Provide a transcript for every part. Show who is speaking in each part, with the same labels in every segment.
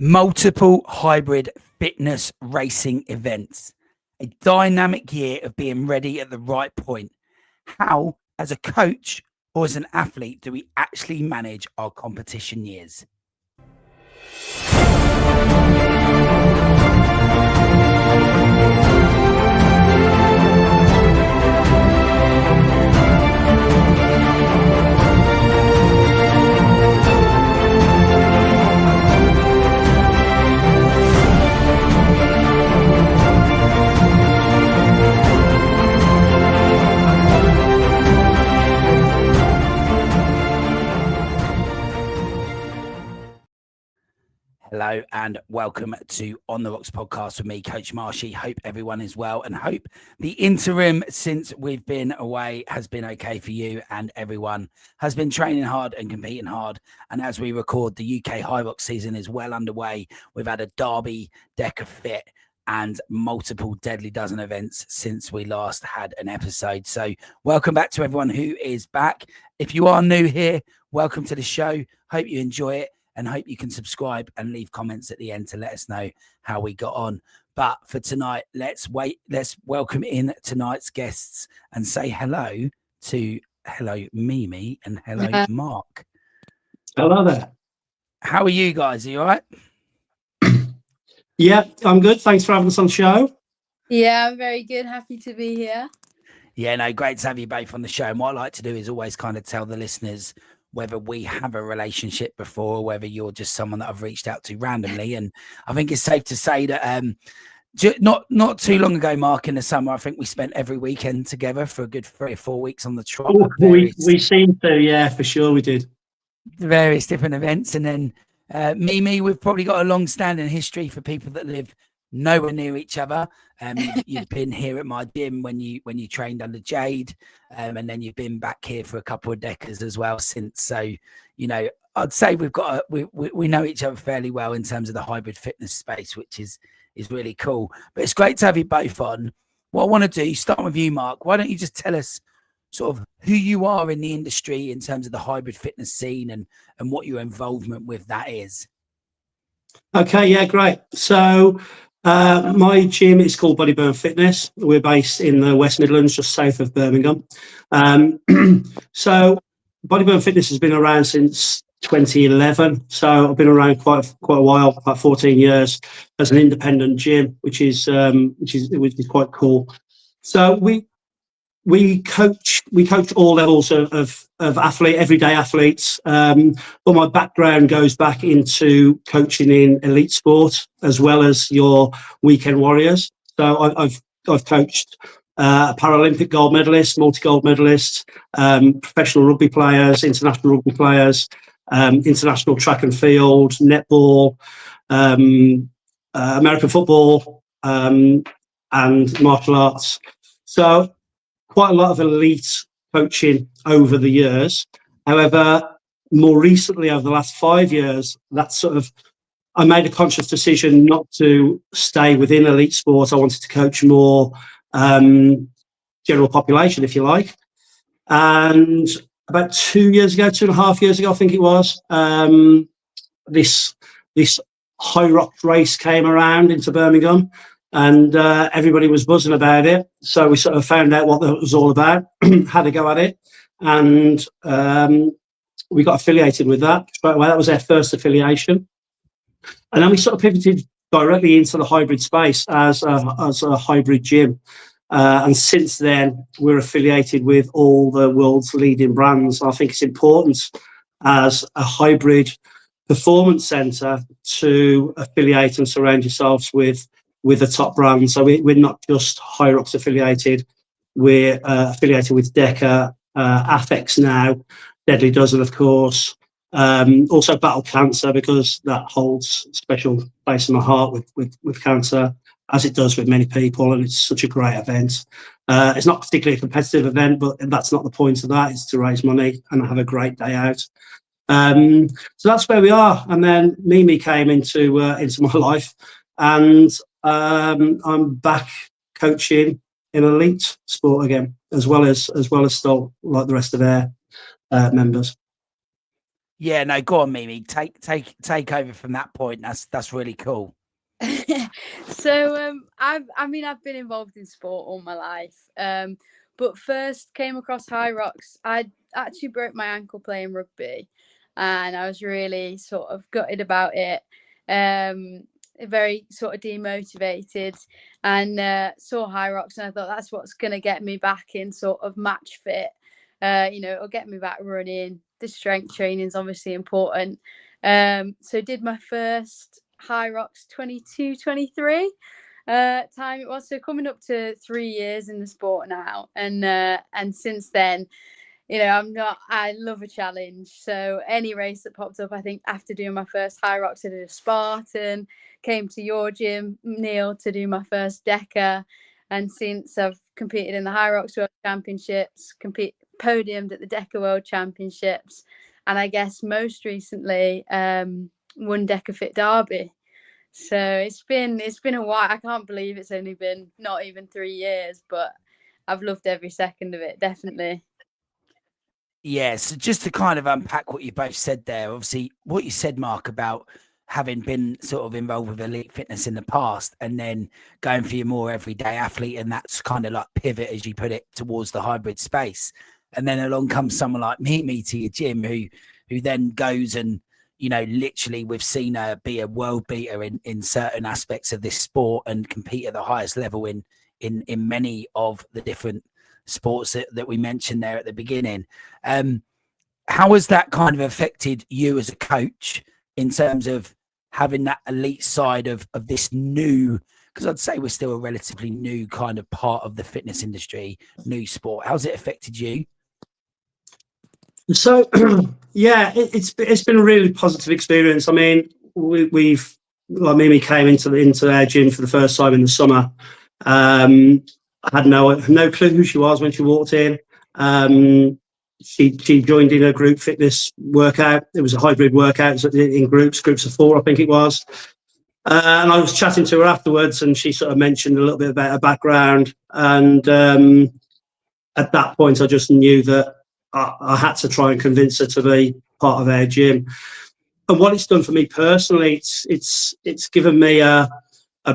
Speaker 1: Multiple hybrid fitness racing events. A dynamic year of being ready at the right point. How, as a coach or as an athlete, do we actually manage our competition years? Hello and welcome to On the Rocks podcast with me, Coach Marshy. Hope everyone is well and hope the interim since we've been away has been okay for you and everyone has been training hard and competing hard. And as we record, the UK HYROX season is well underway. We've had a Derby, DEKA Fit and multiple Deadly Dozen events since we last had an episode. So welcome back to everyone who is back. If you are new here, welcome to the show. Hope you enjoy it. And hope you can subscribe and leave comments at the end to let us know how we got on. But for tonight, let's welcome in tonight's guests and say hello Mimi and hello Mark.
Speaker 2: Hello there.
Speaker 1: How are you guys? Are you all right?
Speaker 2: Yeah, I'm good. Thanks for having us on the show.
Speaker 3: Yeah, I'm very good. Happy to be here.
Speaker 1: Yeah, no, great to have you both on the show. And what I like to do is always kind of tell the listeners whether we have a relationship before or whether you're just someone that I've reached out to randomly. And I think it's safe to say that not too long ago, Mark, in the summer, I think we spent every weekend together for a good 3 or 4 weeks on the trot.
Speaker 2: We seem to, yeah, for sure we did.
Speaker 1: Various different events. And then Mimi, we've probably got a long-standing history for people that live nowhere near each other. You've been here at my gym when you trained under Jade, and then you've been back here for a couple of decades as well since. So, you know, I'd say we know each other fairly well in terms of the hybrid fitness space, which is really cool. But it's great to have you both on. What I want to do, start with you, Mark. Why don't you just tell us sort of who you are in the industry in terms of the hybrid fitness scene and what your involvement with that is?
Speaker 2: Okay, yeah, great. So my gym is called Bodyburn Fitness. We're based in the West Midlands, just south of Birmingham. So Bodyburn Fitness has been around since 2011. So I've been around quite a while, about 14 years as an independent gym, which is quite cool. So we coach all levels of athlete, everyday athletes. But my background goes back into coaching in elite sport as well as your weekend warriors. So I've coached Paralympic gold medalists, multi-gold medalists, professional rugby players, international rugby players, international track and field, netball, American football, and martial arts. So quite a lot of elite coaching over the years. However, more recently, over the last 5 years, I made a conscious decision not to stay within elite sport. I wanted to coach more general population, if you like. And about 2 years ago, 2.5 years ago, I think it was, this HYROX race came around into Birmingham. And everybody was buzzing about it. So we sort of found out what it was all about, had a go at it. And we got affiliated with that. Well, that was our first affiliation. And then we sort of pivoted directly into the hybrid space as a hybrid gym. And since then, we're affiliated with all the world's leading brands. I think it's important as a hybrid performance center to affiliate and surround yourselves with the top brands. So we're not just HYROX affiliated. We're affiliated with DEKA, Afex now, Deadly Dozen, of course. Also Battle Cancer, because that holds a special place in my heart with cancer, as it does with many people, and it's such a great event. It's not particularly a competitive event, but that's not the point of that. It's to raise money and have a great day out. So that's where we are. And then Mimi came into my life, and I'm back coaching in elite sport again, as well as still like the rest of their members.
Speaker 1: Yeah, no, go on, Mimi. Take over from that point. That's really cool.
Speaker 3: So I've been involved in sport all my life. But first came across HYROX. I actually broke my ankle playing rugby, and I was really sort of gutted about it. Very sort of demotivated, and saw HYROX, and I thought that's what's going to get me back in sort of match fit. It'll get me back running. The strength training is obviously important. So did my first HYROX 22-23 time it was, so coming up to 3 years in the sport now, and since then, I love a challenge. So any race that popped up, I think after doing my first HYROX, I did a Spartan, came to your gym, Neil, to do my first DEKA, and since I've competed in the HYROX World Championships, podiumed at the DEKA World Championships, and I guess most recently won DEKA Fit Derby. So it's been a while. I can't believe it's only been not even 3 years, but I've loved every second of it, definitely.
Speaker 1: Yeah, so just to kind of unpack what you both said there, obviously what you said, Mark, about having been sort of involved with elite fitness in the past and then going for your more everyday athlete, and that's kind of like pivot, as you put it, towards the hybrid space. And then along comes someone like me to your gym who then goes and, literally we've seen her be a world beater in certain aspects of this sport and compete at the highest level in many of the different sports that we mentioned there at the beginning. How has that kind of affected you as a coach in terms of having that elite side of this new, because I'd say we're still a relatively new kind of part of the fitness industry, new sport? How's it affected you?
Speaker 2: So, yeah, it's been a really positive experience. I mean, we've like Mimi came into our gym for the first time in the summer. I had no clue who she was when she walked in. She joined in a group fitness workout. It was a hybrid workout in groups of 4, I think it was. And I was chatting to her afterwards, and she sort of mentioned a little bit about her background. And at that point, I just knew that I had to try and convince her to be part of our gym. And what it's done for me personally, it's given me a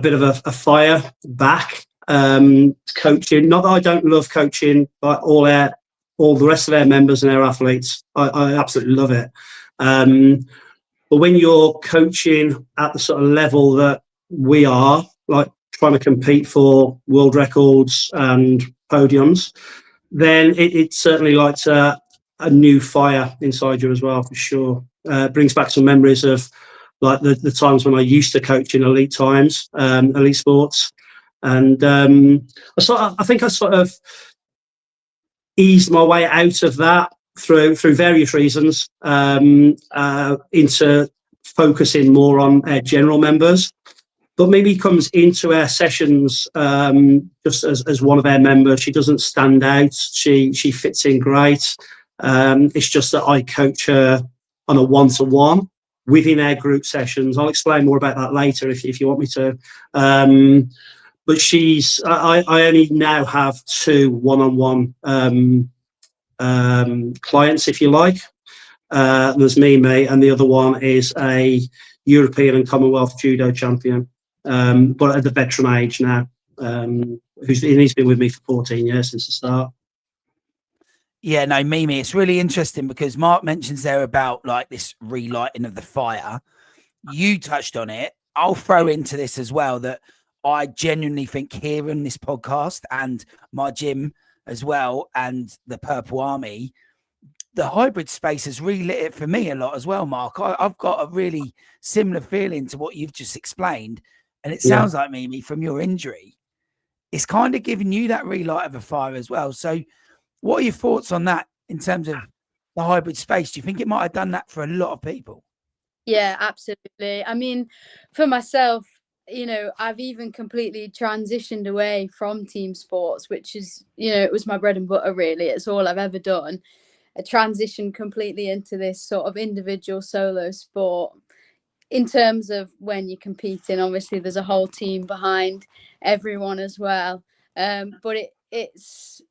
Speaker 2: bit of a fire back. Coaching, not that I don't love coaching, but all the rest of our members and our athletes, I absolutely love it. But when you're coaching at the sort of level that we are, like trying to compete for world records and podiums, then it certainly lights a new fire inside you as well, for sure. Brings back some memories of like the times when I used to coach in elite sports. And I think I sort of eased my way out of that through various reasons, into focusing more on general members. But maybe comes into our sessions just as one of our members. She doesn't stand out. She fits in great. It's just that I coach her on a one-to-one within our group sessions. I'll explain more about that later if you want me to. But I only now have 2 one-on-one clients, if you like. There's Mimi, and the other one is a European and Commonwealth judo champion, but at the veteran age now. He's been with me for 14 years since the start.
Speaker 1: Yeah, no, Mimi, it's really interesting because Mark mentions there about like this relighting of the fire. You touched on it. I'll throw into this as well that I genuinely think here in this podcast and my gym as well and the Purple Army, the hybrid space has relit it for me a lot as well, Mark. I've got a really similar feeling to what you've just explained. And it sounds like, Mimi, from your injury, it's kind of giving you that relight of a fire as well. So what are your thoughts on that in terms of the hybrid space? Do you think it might have done that for a lot of people?
Speaker 3: Yeah, absolutely. I mean, for myself, I've even completely transitioned away from team sports, which is, it was my bread and butter, really. It's all I've ever done. A transition completely into this sort of individual solo sport. In terms of when you're competing, obviously there's a whole team behind everyone as well. But it's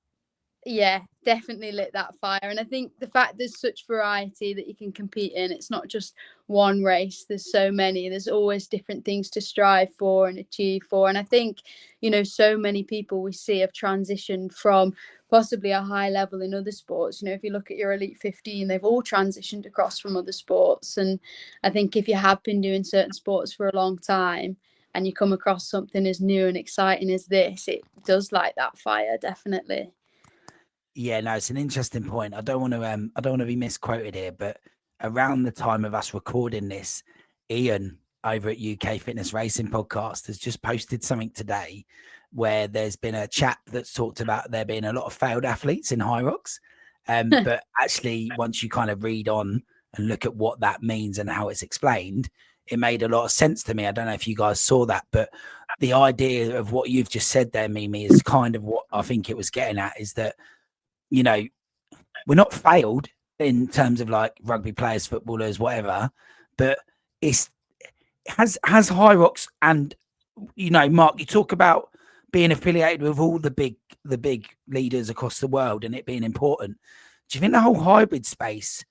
Speaker 3: Yeah, definitely lit that fire. And I think the fact there's such variety that you can compete in, it's not just one race, there's so many, there's always different things to strive for and achieve for. And I think, you know, so many people we see have transitioned from possibly a high level in other sports. You know, if you look at your elite 15, they've all transitioned across from other sports. And I think if you have been doing certain sports for a long time and you come across something as new and exciting as this, it does light that fire, definitely.
Speaker 1: Yeah, no, it's an interesting point. I don't want to be misquoted here, but around the time of us recording this, Ian over at UK Fitness Racing Podcast has just posted something today where there's been a chap that's talked about there being a lot of failed athletes in HYROX. But actually, once you kind of read on and look at what that means and how it's explained, it made a lot of sense to me. I don't know if you guys saw that, but the idea of what you've just said there, Mimi, is kind of what I think it was getting at, is that, you know, we're not failed in terms of like rugby players, footballers, whatever, but it's has HYROX, and, you know, Mark, you talk about being affiliated with all the big leaders across the world and it being important. Do you think the whole hybrid space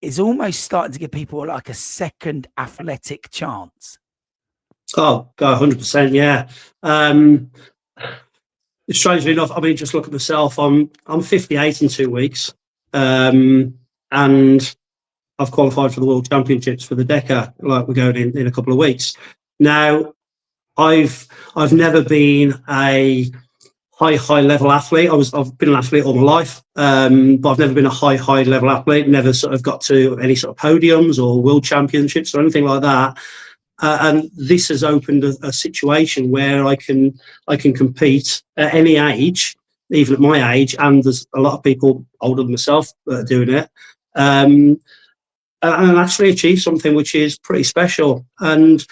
Speaker 1: is almost starting to give people like a second athletic chance?
Speaker 2: Oh, 100%, yeah. Strangely enough, I mean, just look at myself. I'm 58 in 2 weeks, and I've qualified for the World Championships for the DEKA. Like, we're going in a couple of weeks. Now, I've never been a high level athlete. I've been an athlete all my life, but I've never been a high level athlete. Never sort of got to any sort of podiums or World Championships or anything like that. And this has opened a situation where I can compete at any age, even at my age, and there's a lot of people older than myself that are doing it, and actually achieve something which is pretty special. And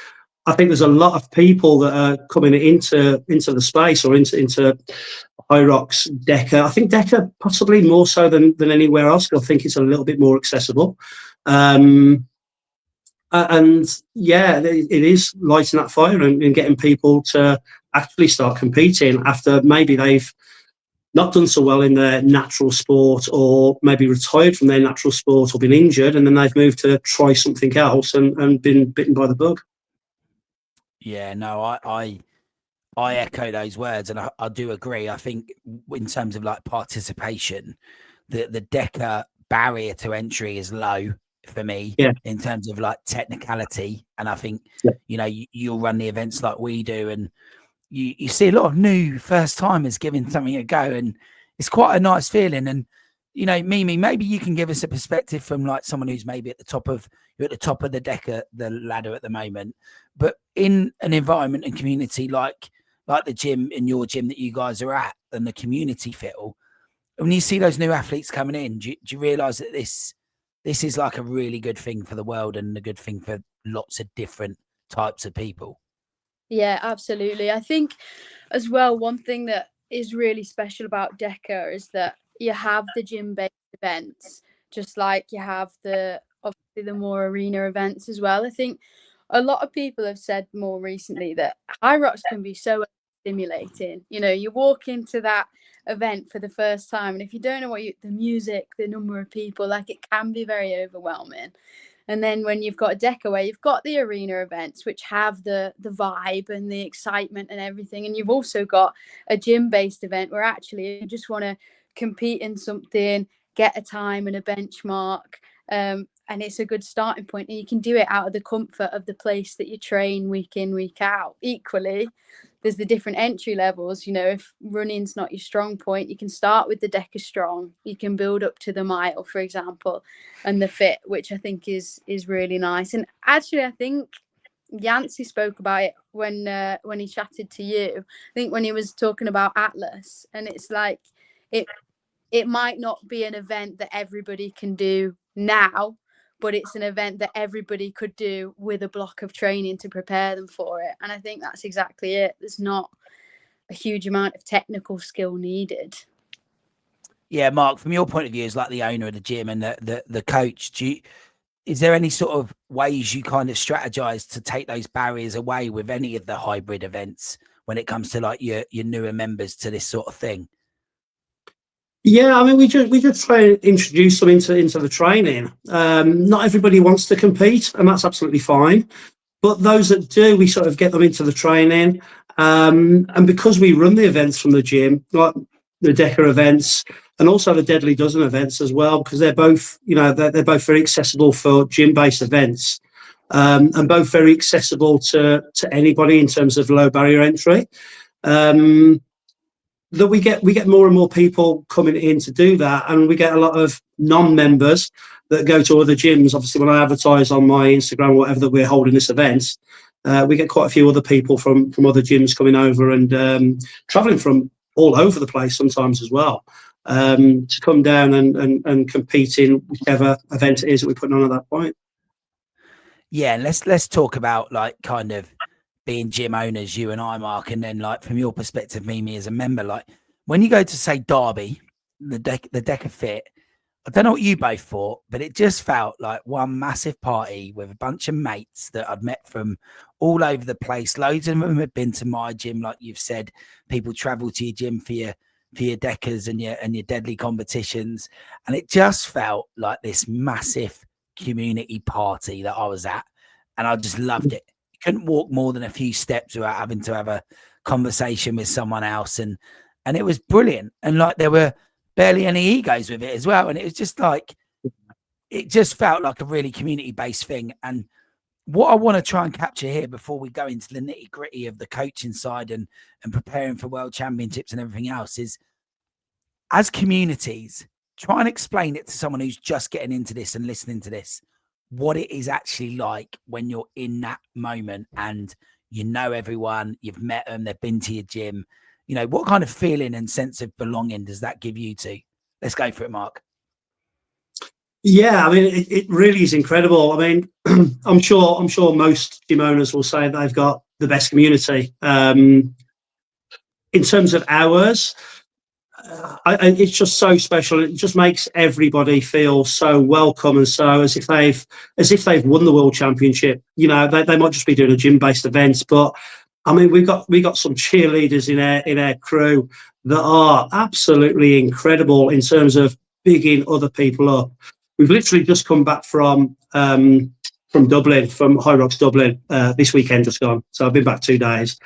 Speaker 2: I think there's a lot of people that are coming into the space, or into HYROX, DEKA. I think DEKA possibly more so than anywhere else, because I think it's a little bit more accessible. And yeah, it is lighting that fire and getting people to actually start competing after maybe they've not done so well in their natural sport, or maybe retired from their natural sport, or been injured, and then they've moved to try something else and been bitten by the bug.
Speaker 1: Yeah, no, I echo those words, and I do agree. I think in terms of like participation, the DEKA barrier to entry is low for me,
Speaker 2: yeah,
Speaker 1: in terms of like technicality. And I think,
Speaker 2: yeah,
Speaker 1: you know, you'll run the events like we do, and you see a lot of new first timers giving something a go, and it's quite a nice feeling. And, you know, Mimi, maybe you can give us a perspective from like someone who's maybe at the top of the DEKA, the ladder at the moment, but in an environment and community like the gym, in your gym that you guys are at, and the community feel. When you see those new athletes coming in, do you realize that this is like a really good thing for the world and a good thing for lots of different types of people?
Speaker 3: Yeah, absolutely. I think as well, one thing that is really special about DEKA is that you have the gym-based events, just like you have obviously the more arena events as well. I think a lot of people have said more recently that HYROX can be so stimulating. You know, you walk into that event for the first time, and if you don't know the music, the number of people, like, it can be very overwhelming. And then when you've got a DEKA where you've got the arena events, which have the vibe and the excitement and everything, and you've also got a gym-based event where actually you just want to compete in something, get a time and a benchmark, and it's a good starting point, and you can do it out of the comfort of the place that you train week in, week out. Equally, there's the different entry levels. You know, if running's not your strong point, you can start with the DEKA Strong. You can build up to the mile, for example, and the fit, which I think is really nice. And actually, I think Yancy spoke about it when he chatted to you. I think when he was talking about Atlas, and it's like it might not be an event that everybody can do now, but it's an event that everybody could do with a block of training to prepare them for it. And I think that's exactly it. There's not a huge amount of technical skill needed.
Speaker 1: Yeah, Mark, from your point of view as like the owner of the gym and the coach, is there any sort of ways you kind of strategize to take those barriers away with any of the hybrid events when it comes to like your newer members to this sort of thing?
Speaker 2: Yeah, I mean, we just try and introduce them into the training. Not everybody wants to compete, and that's absolutely fine. But those that do, we sort of get them into the training. And because we run the events from the gym, like the DEKA events and also the Deadly Dozen events as well, because they're both, they're both very accessible for gym-based events, and both very accessible to anybody in terms of low barrier entry. That we get more and more people coming in to do that, and we get a lot of non-members that go to other gyms. Obviously, when I advertise on my Instagram, whatever, that we're holding this event, we get quite a few other people from other gyms coming over and traveling from all over the place sometimes as well, to come down and compete in whichever event it is that we're putting on at that point.
Speaker 1: Yeah, and let's talk about like kind of being gym owners, you and I, Mark, and then like from your perspective, me as a member, like when you go to say Derby, the DEKA Fit, I don't know what you both thought, but it just felt like one massive party with a bunch of mates that I'd met from all over the place. Loads of them had been to my gym, like you've said. People travel to your gym for your DEKAs and your deadly competitions, and it just felt like this massive community party that I was at, and I just loved it. You couldn't walk more than a few steps without having to have a conversation with someone else, and it was brilliant. And like there were barely any egos with it as well, and it was just like it just felt like a really community-based thing. And what I want to try and capture here before we go into the nitty-gritty of the coaching side and preparing for world championships and everything else is, as communities, try and explain it to someone who's just getting into this and listening to this, what it is actually like when you're in that moment and you know everyone, you've met them, they've been to your gym. You know, what kind of feeling and sense of belonging does that give you to? Let's go for it, Mark.
Speaker 2: Yeah, I mean, it really is incredible. I mean, I'm sure most gym owners will say that they've got the best community. In terms of hours, it's just so special. It just makes everybody feel so welcome and so as if they've won the world championship. You know, they might just be doing a gym-based event, but I mean, we got some cheerleaders in our crew that are absolutely incredible in terms of bigging other people up. We've literally just come back from Dublin, from HYROX Dublin, this weekend just gone. So I've been back 2 days.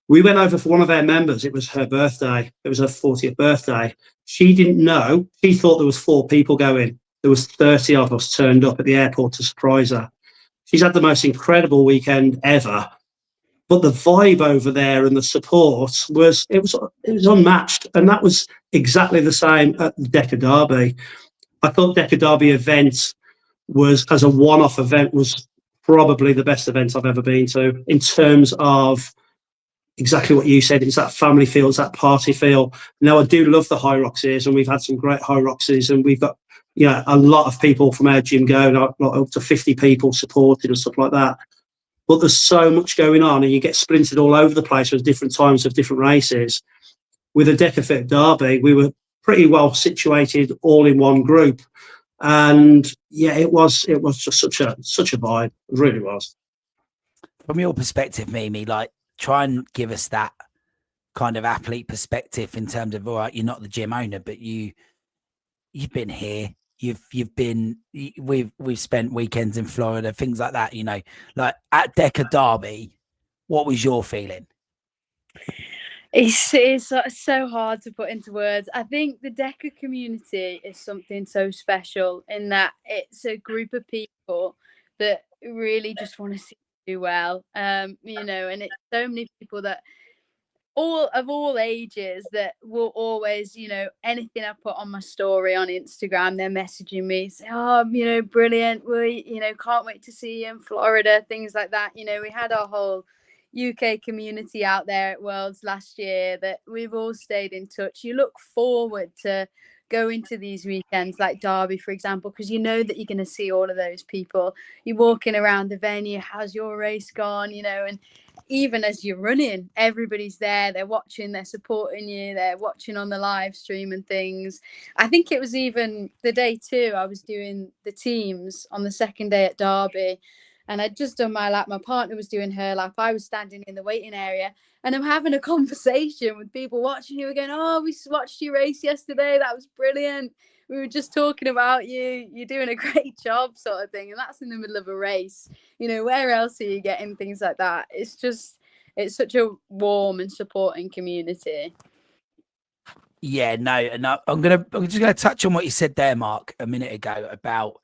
Speaker 2: We went over for one of our members. It was her birthday. It was her 40th birthday. She didn't know. She thought there was 4 people going. There was 30 of us turned up at the airport to surprise her. She's had the most incredible weekend ever. But the vibe over there and the support was unmatched. And that was exactly the same at the DEKA Derby. I thought DEKA Derby event was, as a one-off event, was probably the best event I've ever been to in terms of exactly what you said. It's that family feel, it's that party feel. Now, I do love the HYROXes, and we've had some great HYROXes, and we've got a lot of people from our gym going, up to 50 people supported and stuff like that. But there's so much going on, and you get splintered all over the place with different times of different races. With a DEKA Fit Derby, we were pretty well situated all in one group. And yeah, it was just such a vibe. It really was.
Speaker 1: From your perspective, Mimi, like try and give us that kind of athlete perspective in terms of, all right, you're not the gym owner, but you've been here. We've spent weekends in Florida, things like that, like at DEKA Derby, what was your feeling?
Speaker 3: It's so hard to put into words. I think the DEKA community is something so special in that it's a group of people that really just want to see you do well. And it's so many people that all ages that will always, anything I put on my story on Instagram, they're messaging me, say, oh, brilliant. We, can't wait to see you in Florida, things like that. We had our whole UK community out there at Worlds last year that we've all stayed in touch. You look forward to going to these weekends like Derby, for example, because you know that you're going to see all of those people. You're walking around the venue, how's your race gone, and even as you're running, everybody's there, they're watching, they're supporting you, they're watching on the live stream and things. I think it was even the day 2 I was doing the teams on the second day at Derby. and I'd just done my lap. My partner was doing her lap. I was standing in the waiting area, and I'm having a conversation with people watching you again. Oh, we watched you race yesterday. That was brilliant. We were just talking about you. You're doing a great job, sort of thing. And that's in the middle of a race. You know, where else are you getting things like that? It's such a warm and supporting community.
Speaker 1: Yeah, no, and I'm just gonna touch on what you said there, Mark, a minute ago about.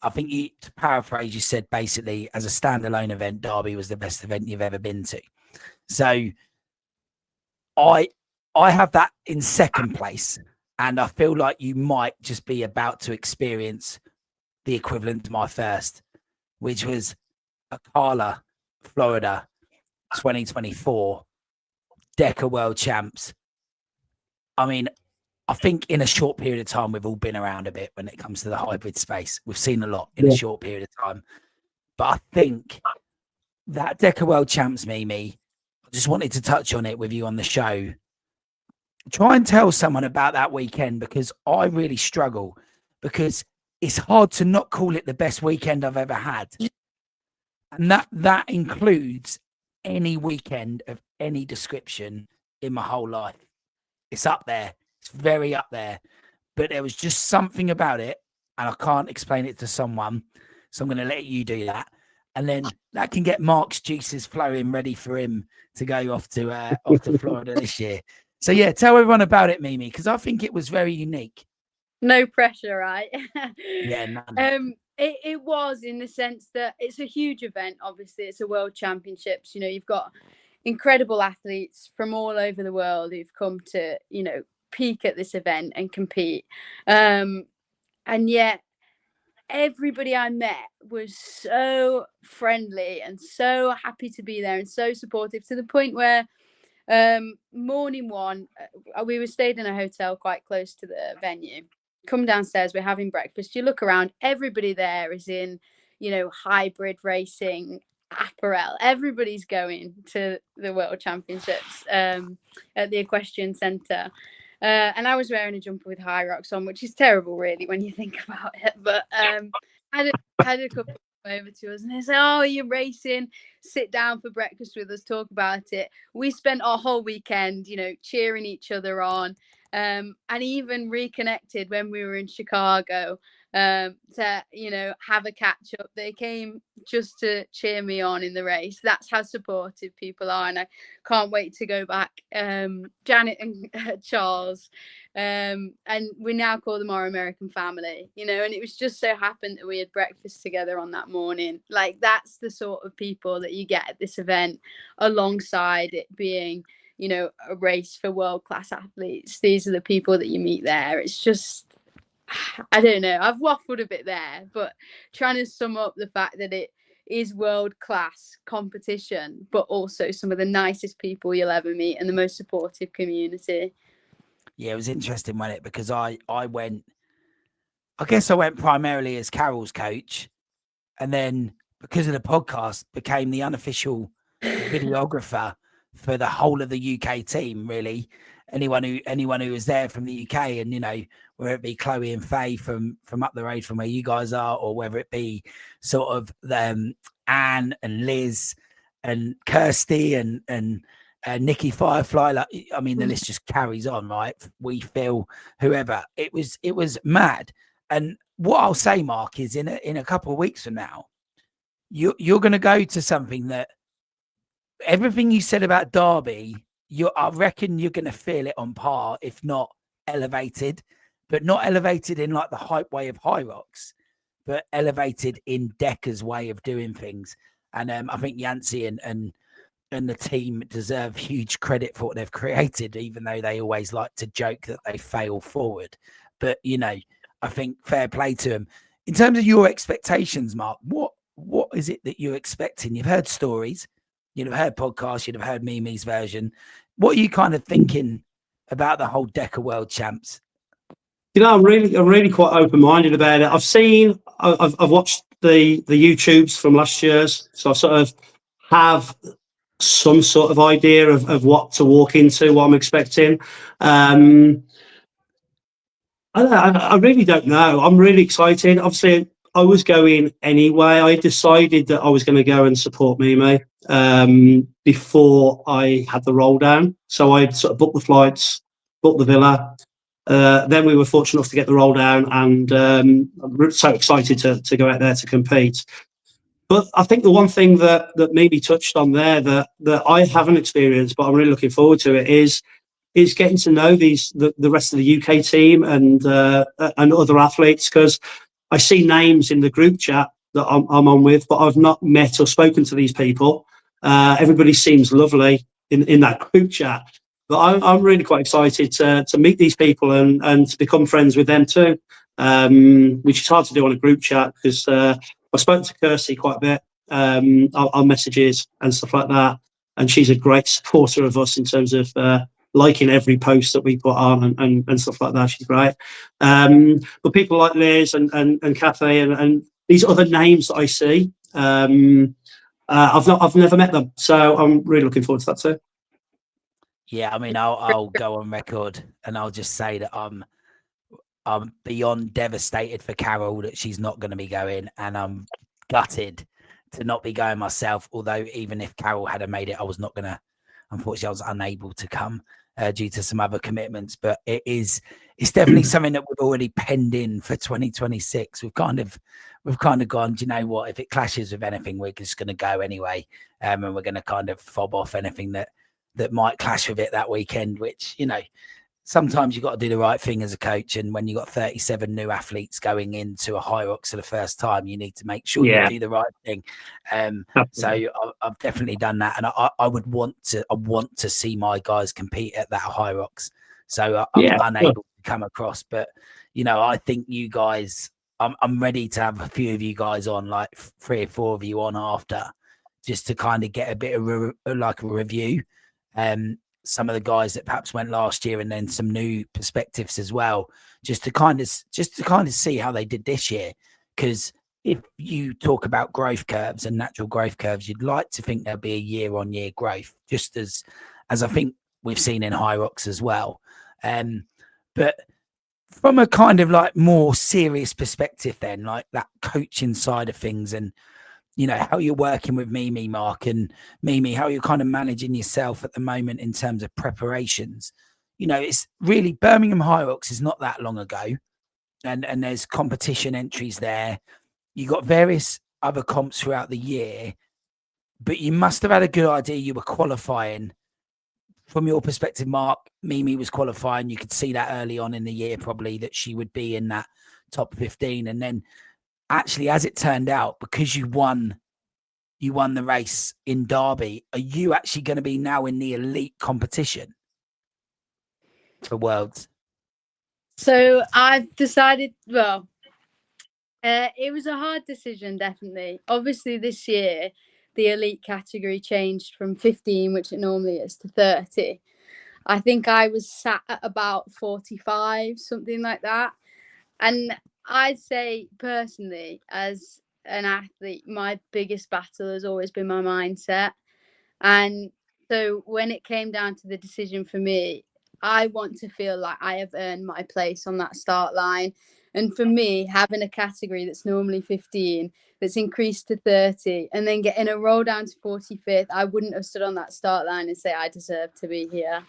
Speaker 1: I think you, to paraphrase, you said basically as a standalone event, Derby was the best event you've ever been to. So I have that in second place, and I feel like you might just be about to experience the equivalent to my first, which was Ocala, Florida, 2024, DEKA World Champs. I mean, I think in a short period of time, we've all been around a bit when it comes to the hybrid space. We've seen a lot in a short period of time. But I think that DEKA World Champs, Mimi, I just wanted to touch on it with you on the show. Try and tell someone about that weekend, because I really struggle, because it's hard to not call it the best weekend I've ever had. And that includes any weekend of any description in my whole life. It's up there. It's very up there. But there was just something about it, and I can't explain it to someone. So I'm going to let you do that. And then that can get Mark's juices flowing, ready for him to go off to Florida this year. So, yeah, tell everyone about it, Mimi, because I think it was very unique.
Speaker 3: No pressure, right?
Speaker 1: Yeah, none.
Speaker 3: It was, in the sense that it's a huge event. Obviously, it's a World Championships. You know, you've got incredible athletes from all over the world who've come to, you know, peak at this event and compete. And yet everybody I met was so friendly and so happy to be there and so supportive, to the point where morning one, we were stayed in a hotel quite close to the venue. Come downstairs, we're having breakfast. You look around, everybody there is in, you know, hybrid racing apparel. Everybody's going to the World Championships at the Equestrian Centre. And I was wearing a jumper with HYROX on, which is terrible, really, when you think about it. But I had a couple over to us, and they said, "Oh, you're racing. Sit down for breakfast with us. Talk about it." We spent our whole weekend, you know, cheering each other on, and even reconnected when we were in Chicago to, you know, have a catch up. They came just to cheer me on in the race. That's how supportive people are, and I can't wait to go back. Janet and Charles, and we now call them our American family, you know. And it was just so happened that we had breakfast together on that morning. Like, that's the sort of people that you get at this event, alongside it being, you know, a race for world-class athletes. These are the people that you meet there. It's just, I don't know, I've waffled a bit there, but trying to sum up the fact that it is world-class competition, but also some of the nicest people you'll ever meet and the most supportive community.
Speaker 1: Yeah, it was interesting, wasn't it? Because I guess I went primarily as Carol's coach, and then because of the podcast became the unofficial videographer for the whole of the UK team, really. Anyone who was there from the UK, and, you know, whether it be Chloe and Faye from up the road from where you guys are, or whether it be sort of Anne and Liz and Kirsty and Nikki Firefly, like, I mean, the list just carries on, right? We feel whoever. It was mad. And what I'll say, Mark, is in a couple of weeks from now, you're going to go to something that everything you said about Derby, I reckon you're going to feel it on par, if not elevated, but not elevated in like the hype way of HYROX, but elevated in DEKA's way of doing things. And I think Yancy and the team deserve huge credit for what they've created, even though they always like to joke that they fail forward. But, you know, I think fair play to them. In terms of your expectations, Mark, what is it that you're expecting? You've heard stories, you'd have heard podcasts, you'd have heard Mimi's version. What are you kind of thinking about the whole DEKA World Champs?
Speaker 2: You know, I'm really quite open-minded about it. I've watched the YouTubes from last year's, so I sort of have some sort of idea of what to walk into, what I'm expecting. I really don't know. I'm really excited. Obviously, I was going anyway. I decided that I was going to go and support Mimi before I had the roll down. So I sort of booked the flights, booked the villa. Then we were fortunate enough to get the roll down, and I'm so excited to go out there to compete. But I think the one thing that Mimi touched on there that I haven't experienced, but I'm really looking forward to it, is getting to know the rest of the UK team and other athletes, because I see names in the group chat that I'm on with, but I've not met or spoken to these people. Everybody seems lovely in that group chat, but I'm really quite excited to meet these people and to become friends with them too, which is hard to do on a group chat, because I spoke to Kirsty quite a bit on messages and stuff like that, and she's a great supporter of us in terms of liking every post that we put on and stuff like that. She's great. But people like Liz and Kathy and these other names that I see, I've never met them, so I'm really looking forward to that too.
Speaker 1: Yeah, I mean, I'll go on record and I'll just say that I'm beyond devastated for Carol that she's not going to be going, and I'm gutted to not be going myself. Although even if Carol had made it, I was not going to. Unfortunately, I was unable to come due to some other commitments. But it's definitely something that we've already penned in for 2026. We've kind of gone, do you know what? If it clashes with anything, we're just going to go anyway, and we're going to kind of fob off anything that might clash with it that weekend. Which, you know, sometimes you've got to do the right thing as a coach, and when you've got 37 new athletes going into a HYROX for the first time, you need to make sure you do the right thing. So I've definitely done that, and I want to see my guys compete at that HYROX. So I'm unable to come across, but you know, I think you guys, I'm ready to have a few of you guys on, like 3 or 4 of you on after, just to kind of get a bit of like a review. Some of the guys that perhaps went last year, and then some new perspectives as well, just to kind of see how they did this year. Because if you talk about growth curves and natural growth curves, you'd like to think there'll be a year-on-year growth, just as I think we've seen in HYROX as well. But from a kind of like more serious perspective, then, like that coaching side of things, and you know, how you're working with Mimi, Mark, and Mimi, how you're kind of managing yourself at the moment in terms of preparations. You know, it's really, Birmingham HYROX is not that long ago, and there's competition entries there. You got various other comps throughout the year, but you must have had a good idea you were qualifying. From your perspective, Mark, Mimi was qualifying. You could see that early on in the year, probably, that she would be in that top 15, and then actually, as it turned out, because you won the race in Derby, are you actually going to be now in the elite competition for Worlds?
Speaker 3: So I've decided, it was a hard decision, definitely. Obviously, this year, the elite category changed from 15, which it normally is, to 30. I think I was sat at about 45, something like that. And I'd say personally, as an athlete, my biggest battle has always been my mindset. And so when it came down to the decision for me, I want to feel like I have earned my place on that start line. And for me, having a category that's normally 15, that's increased to 30, and then getting a roll down to 45th, I wouldn't have stood on that start line and say I deserve to be here.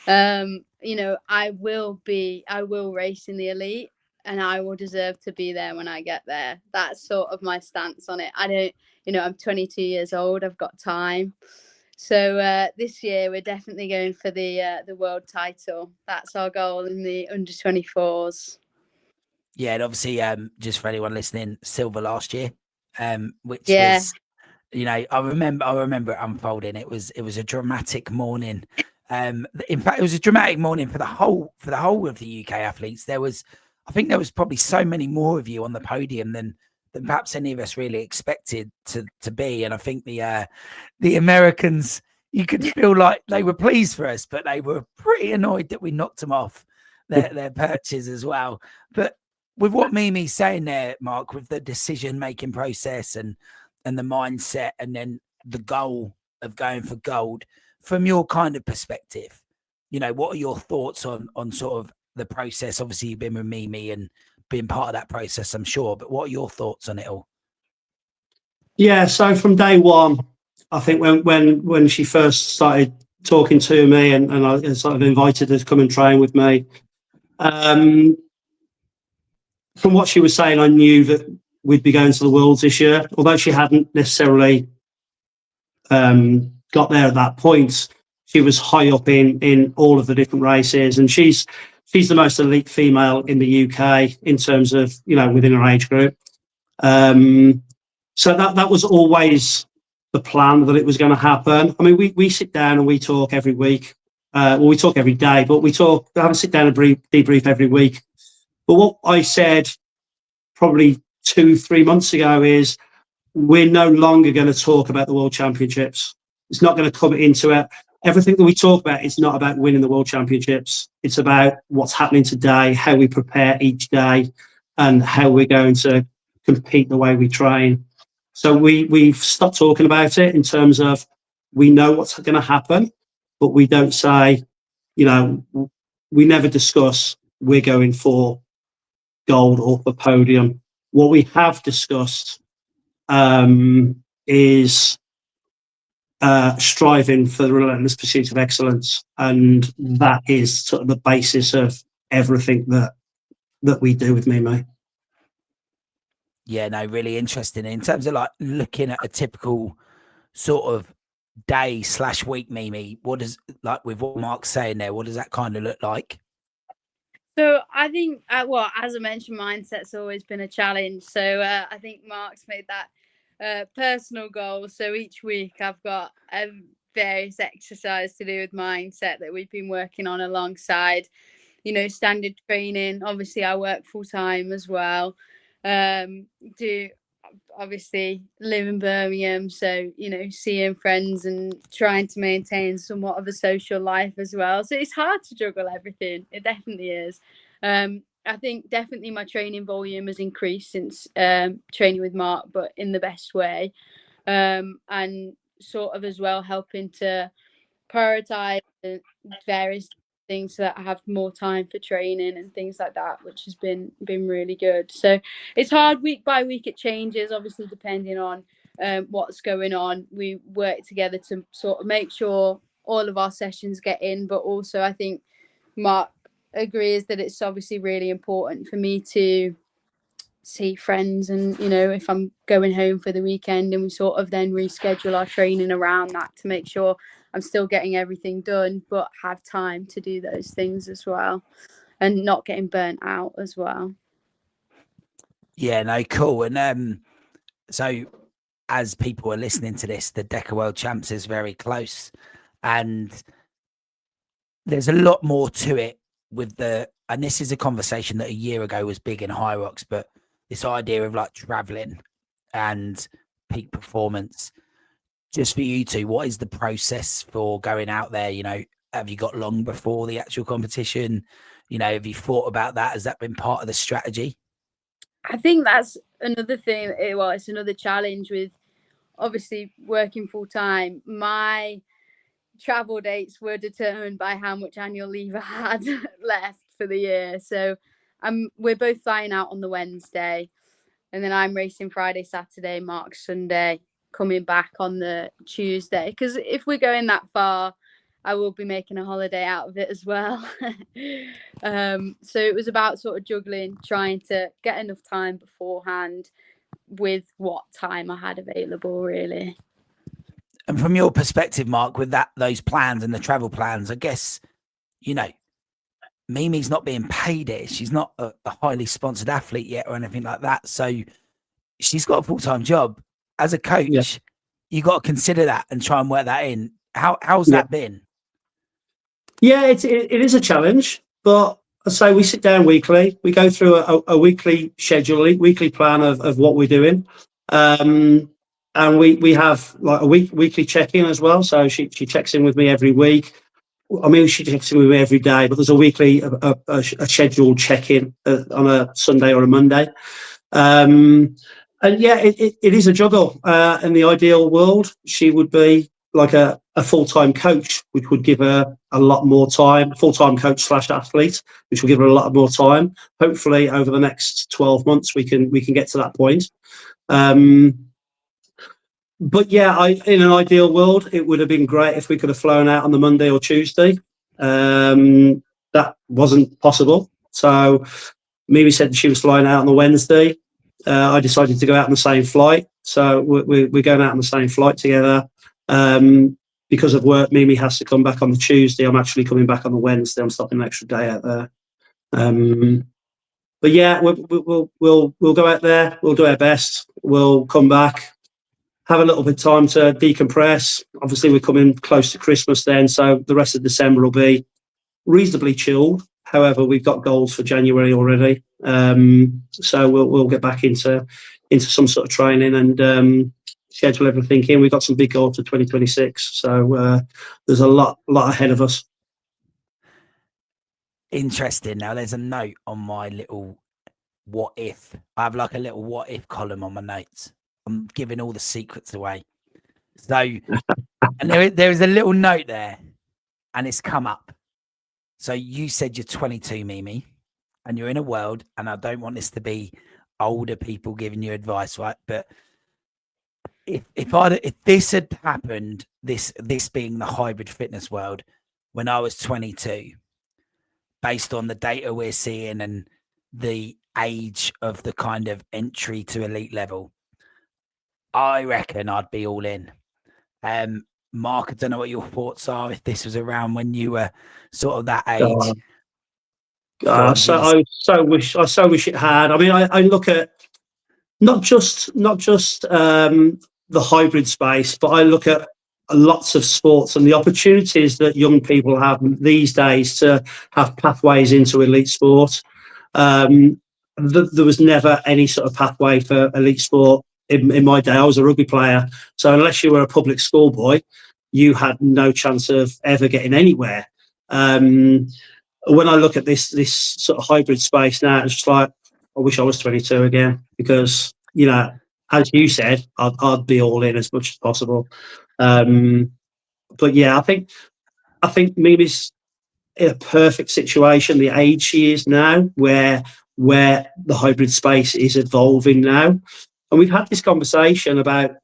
Speaker 3: You know, I will race in the elite, and I will deserve to be there when I get there. That's sort of my stance on it. I don't, you know, I'm 22 years old. I've got time. So this year we're definitely going for the world title. That's our goal in the under 24s.
Speaker 1: Yeah, and obviously, just for anyone listening, silver last year, which was, you know, I remember it unfolding. It was a dramatic morning. In fact, it was a dramatic morning for the whole of the UK athletes. I think there was probably so many more of you on the podium than perhaps any of us really expected to be. And I think the Americans, you could feel like they were pleased for us, but they were pretty annoyed that we knocked them off their perches as well. But with what Mimi's saying there, Mark, with the decision-making process and the mindset, and then the goal of going for gold, from your kind of perspective, you know, what are your thoughts on sort of the process? Obviously, you've been with Mimi and been part of that process, I'm sure. But what are your thoughts on it all?
Speaker 2: Yeah, so from day one, I think when she first started talking to me and I sort of invited her to come and train with me, from what she was saying, I knew that we'd be going to the Worlds this year, although she hadn't necessarily got there at that point. She was high up in all of the different races, and she's the most elite female in the UK in terms of, you know, within her age group. So that was always the plan, that it was going to happen. I mean, we sit down and we talk every week. Well, we talk every day, but we have a sit down and debrief every week. But what I said probably 2-3 months ago is, we're no longer going to talk about the World Championships. It's not going to come into it. Everything that we talk about is not about winning the World Championships. It's about what's happening today, how we prepare each day, and how we're going to compete the way we train. So we've stopped talking about it in terms of, we know what's going to happen, but we don't say, you know, we never discuss we're going for gold or for podium. What we have discussed is striving for the relentless pursuit of excellence, and that is sort of the basis of everything that we do with Mimi.
Speaker 1: Yeah, no, really interesting. In terms of like looking at a typical sort of day/week, Mimi, what does, like with what Mark's saying there, what does that kind of look like?
Speaker 3: So I think, well, as I mentioned, mindset's always been a challenge. So I think Mark's made that personal goal. So each week I've got various exercises to do with mindset that we've been working on alongside, you know, standard training. Obviously, I work full time as well. Do obviously live in Birmingham, so, you know, seeing friends and trying to maintain somewhat of a social life as well. So it's hard to juggle everything. It definitely is. I think definitely my training volume has increased since training with Mark, but in the best way, and sort of as well helping to prioritize various things so that I have more time for training and things like that, which has been really good. So it's hard week by week. It changes, obviously, depending on what's going on. We work together to sort of make sure all of our sessions get in, but also I think Mark agrees that it's obviously really important for me to see friends, and, you know, if I'm going home for the weekend, and we sort of then reschedule our training around that to make sure I'm still getting everything done, but have time to do those things as well, and not getting burnt out as well.
Speaker 1: Yeah, no, cool. And so as people are listening to this, the DEKA World Champs is very close, and there's a lot more to it with and this is a conversation that a year ago was big in HYROX, but this idea of like traveling and peak performance. Just for you two, what is the process for going out there? You know, have you got long before the actual competition? You know, have you thought about that? Has that been part of the strategy?
Speaker 3: I think that's another thing. Well, it's another challenge with obviously working full time. My travel dates were determined by how much annual leave I had left for the year. So we're both flying out on the Wednesday, and then I'm racing Friday, Saturday, Mark Sunday, coming back on the Tuesday. Because if we're going that far, I will be making a holiday out of it as well. So it was about sort of juggling, trying to get enough time beforehand with what time I had available, really.
Speaker 1: And from your perspective, Mark, with those plans and the travel plans, I guess, you know, Mimi's not being paid it. She's not a highly sponsored athlete yet or anything like that. So she's got a full-time job. As a coach, you got to consider that and try and work that in. How's that been?
Speaker 2: Yeah, it is a challenge, but I say we sit down weekly. We go through a weekly schedule, weekly plan of what we're doing. And we have like a weekly check-in as well. So she checks in with me every week. I mean, she checks in with me every day, but there's a weekly a scheduled check-in on a Sunday or a Monday. And yeah, it is a juggle. In the ideal world, she would be like a full-time coach, which would give her a lot more time, full-time coach / athlete, which will give her a lot more time. Hopefully over the next 12 months, we can get to that point. But yeah, in an ideal world, it would have been great if we could have flown out on the Monday or Tuesday. That wasn't possible. So Mimi said she was flying out on the Wednesday. I decided to go out on the same flight. So we're going out on the same flight together. Because of work, Mimi has to come back on the Tuesday. I'm actually coming back on the Wednesday. I'm stopping an extra day out there. But yeah, we'll go out there. We'll do our best. We'll come back, have a little bit of time to decompress. Obviously, we're coming close to Christmas then, so the rest of December will be reasonably chilled. However, we've got goals for January already, so we'll get back into some sort of training and schedule everything in. We've got some big goals for 2026, so there's a lot ahead of us.
Speaker 1: Interesting. Now, there's a note on my little what if. I have like a little what if column on my notes. I'm giving all the secrets away. So, and there is a little note there, and it's come up. So you said you're 22, Mimi, and you're in a world, and I don't want this to be older people giving you advice, right? But if this had happened, this being the hybrid fitness world, when I was 22, based on the data we're seeing and the age of the kind of entry to elite level, I reckon I'd be all in. Mark, I don't know what your thoughts are if this was around when you were sort of that age.
Speaker 2: I so wish it had. I mean, I look at not just the hybrid space, but I look at lots of sports and the opportunities that young people have these days to have pathways into elite sport. There was never any sort of pathway for elite sport in my day. I was a rugby player, so unless you were a public school boy, you had no chance of ever getting anywhere. When I look at this sort of hybrid space now, it's just like, I wish I was 22 again, because, you know, as you said, I'd be all in as much as possible. But yeah, I think Mimi's in a perfect situation, the age she is now, where the hybrid space is evolving now. And we've had this conversation about,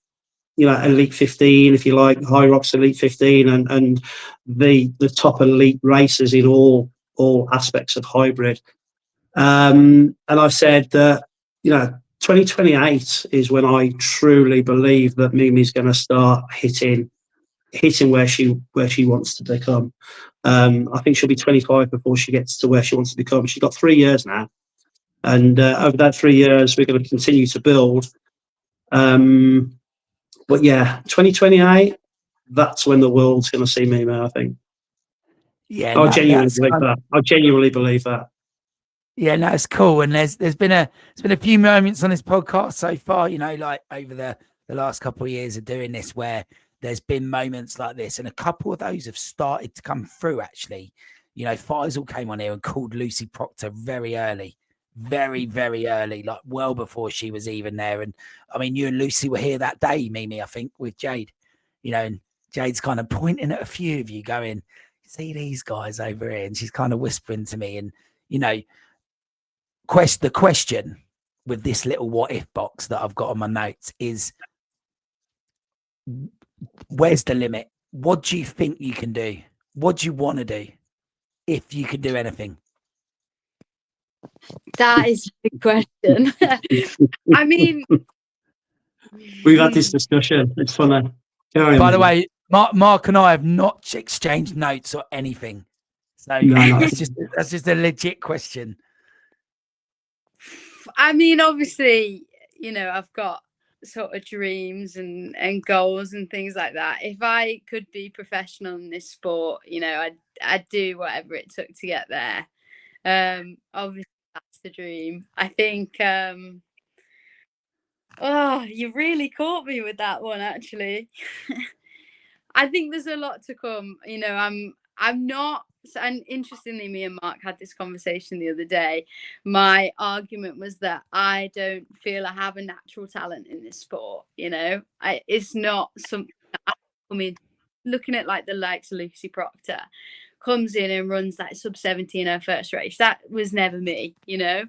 Speaker 2: you know, Elite 15, if you like, HYROX Elite 15, and the top elite racers in all aspects of hybrid. And I've said that, you know, 2028 is when I truly believe that Mimi's going to start hitting where she wants to become. I think she'll be 25 before she gets to where she wants to become. She's got 3 years now, and over that 3 years, we're going to continue to build. But yeah, 2028, that's when the world's going to see Mimi, I think.
Speaker 1: Yeah,
Speaker 2: I genuinely believe that.
Speaker 1: Yeah, no, it's cool. And there's been a few moments on this podcast so far, you know, like over the last couple of years of doing this, where there's been moments like this, and a couple of those have started to come through. Actually, you know, Faisal came on here and called Lucy Proctor very early, very early, like well before she was even there. And I mean, you and Lucy were here that day, Mimi, I think, with Jade, you know, and Jade's kind of pointing at a few of you, going, "See these guys over here," and she's kind of whispering to me, and you know. The question with this little what if box that I've got on my notes is, where's the limit? What do you think you can do? What do you want to do if you could do anything?
Speaker 3: That is a big question. I mean,
Speaker 2: we've had this discussion. It's funny.
Speaker 1: By the way, Mark and I have not exchanged notes or anything. So that's just a legit question.
Speaker 3: I mean, obviously, you know, I've got sort of dreams and goals and things like that. If I could be professional in this sport, you know, I'd do whatever it took to get there. Obviously, that's the dream. I think. Oh, you really caught me with that one, actually. I think there's a lot to come. You know, I'm not. And interestingly, me and Mark had this conversation the other day. My argument was that I don't feel I have a natural talent in this sport. You know, it's not something that I come into looking at like the likes of Lucy Proctor, comes in and runs like sub 70 in her first race. That was never me, you know.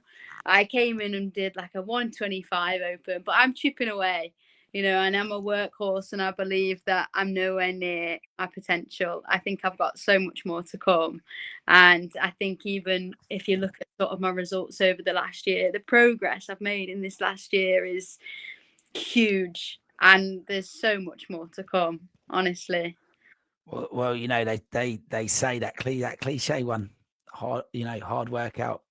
Speaker 3: I came in and did like a 125 open, but I'm chipping away, you know, and I'm a workhorse, and I believe that I'm nowhere near my potential. I think I've got so much more to come. And I think even if you look at sort of my results over the last year, the progress I've made in this last year is huge, and there's so much more to come, honestly.
Speaker 1: Well, you know, they say that cliche one, hard work out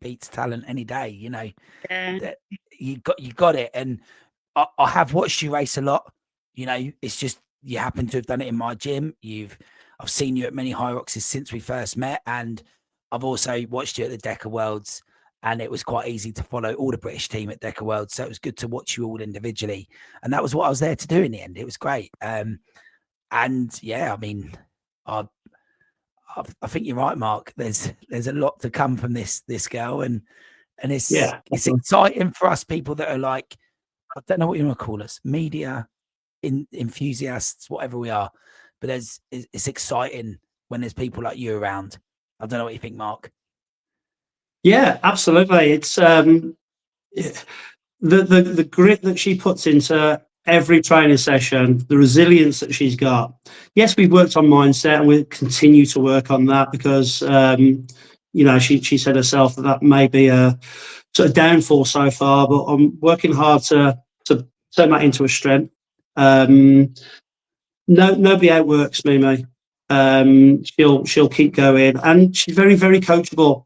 Speaker 1: beats talent any day. You know,
Speaker 3: Yeah.
Speaker 1: that you got it. And I have watched you race a lot. You know, it's just you happen to have done it in my gym. I've seen you at many HYROXes since we first met, and I've also watched you at the DEKA Worlds. And it was quite easy to follow all the British team at DEKA Worlds, so it was good to watch you all individually. And that was what I was there to do in the end. It was great. And yeah, I mean, I think you're right, Mark. There's a lot to come from this girl, and it's exciting for us people that are like, I don't know what you want to call us, media enthusiasts, whatever we are. But it's exciting when there's people like you around. I don't know what you think, Mark.
Speaker 2: Yeah, absolutely. It's the grit that she puts into every training session, the resilience that she's got. Yes, we've worked on mindset, and we'll continue to work on that because you know, she said herself that may be a sort of downfall so far, but I'm working hard to turn that into a strength. Nobody outworks Mimi. She'll keep going, and she's very, very coachable.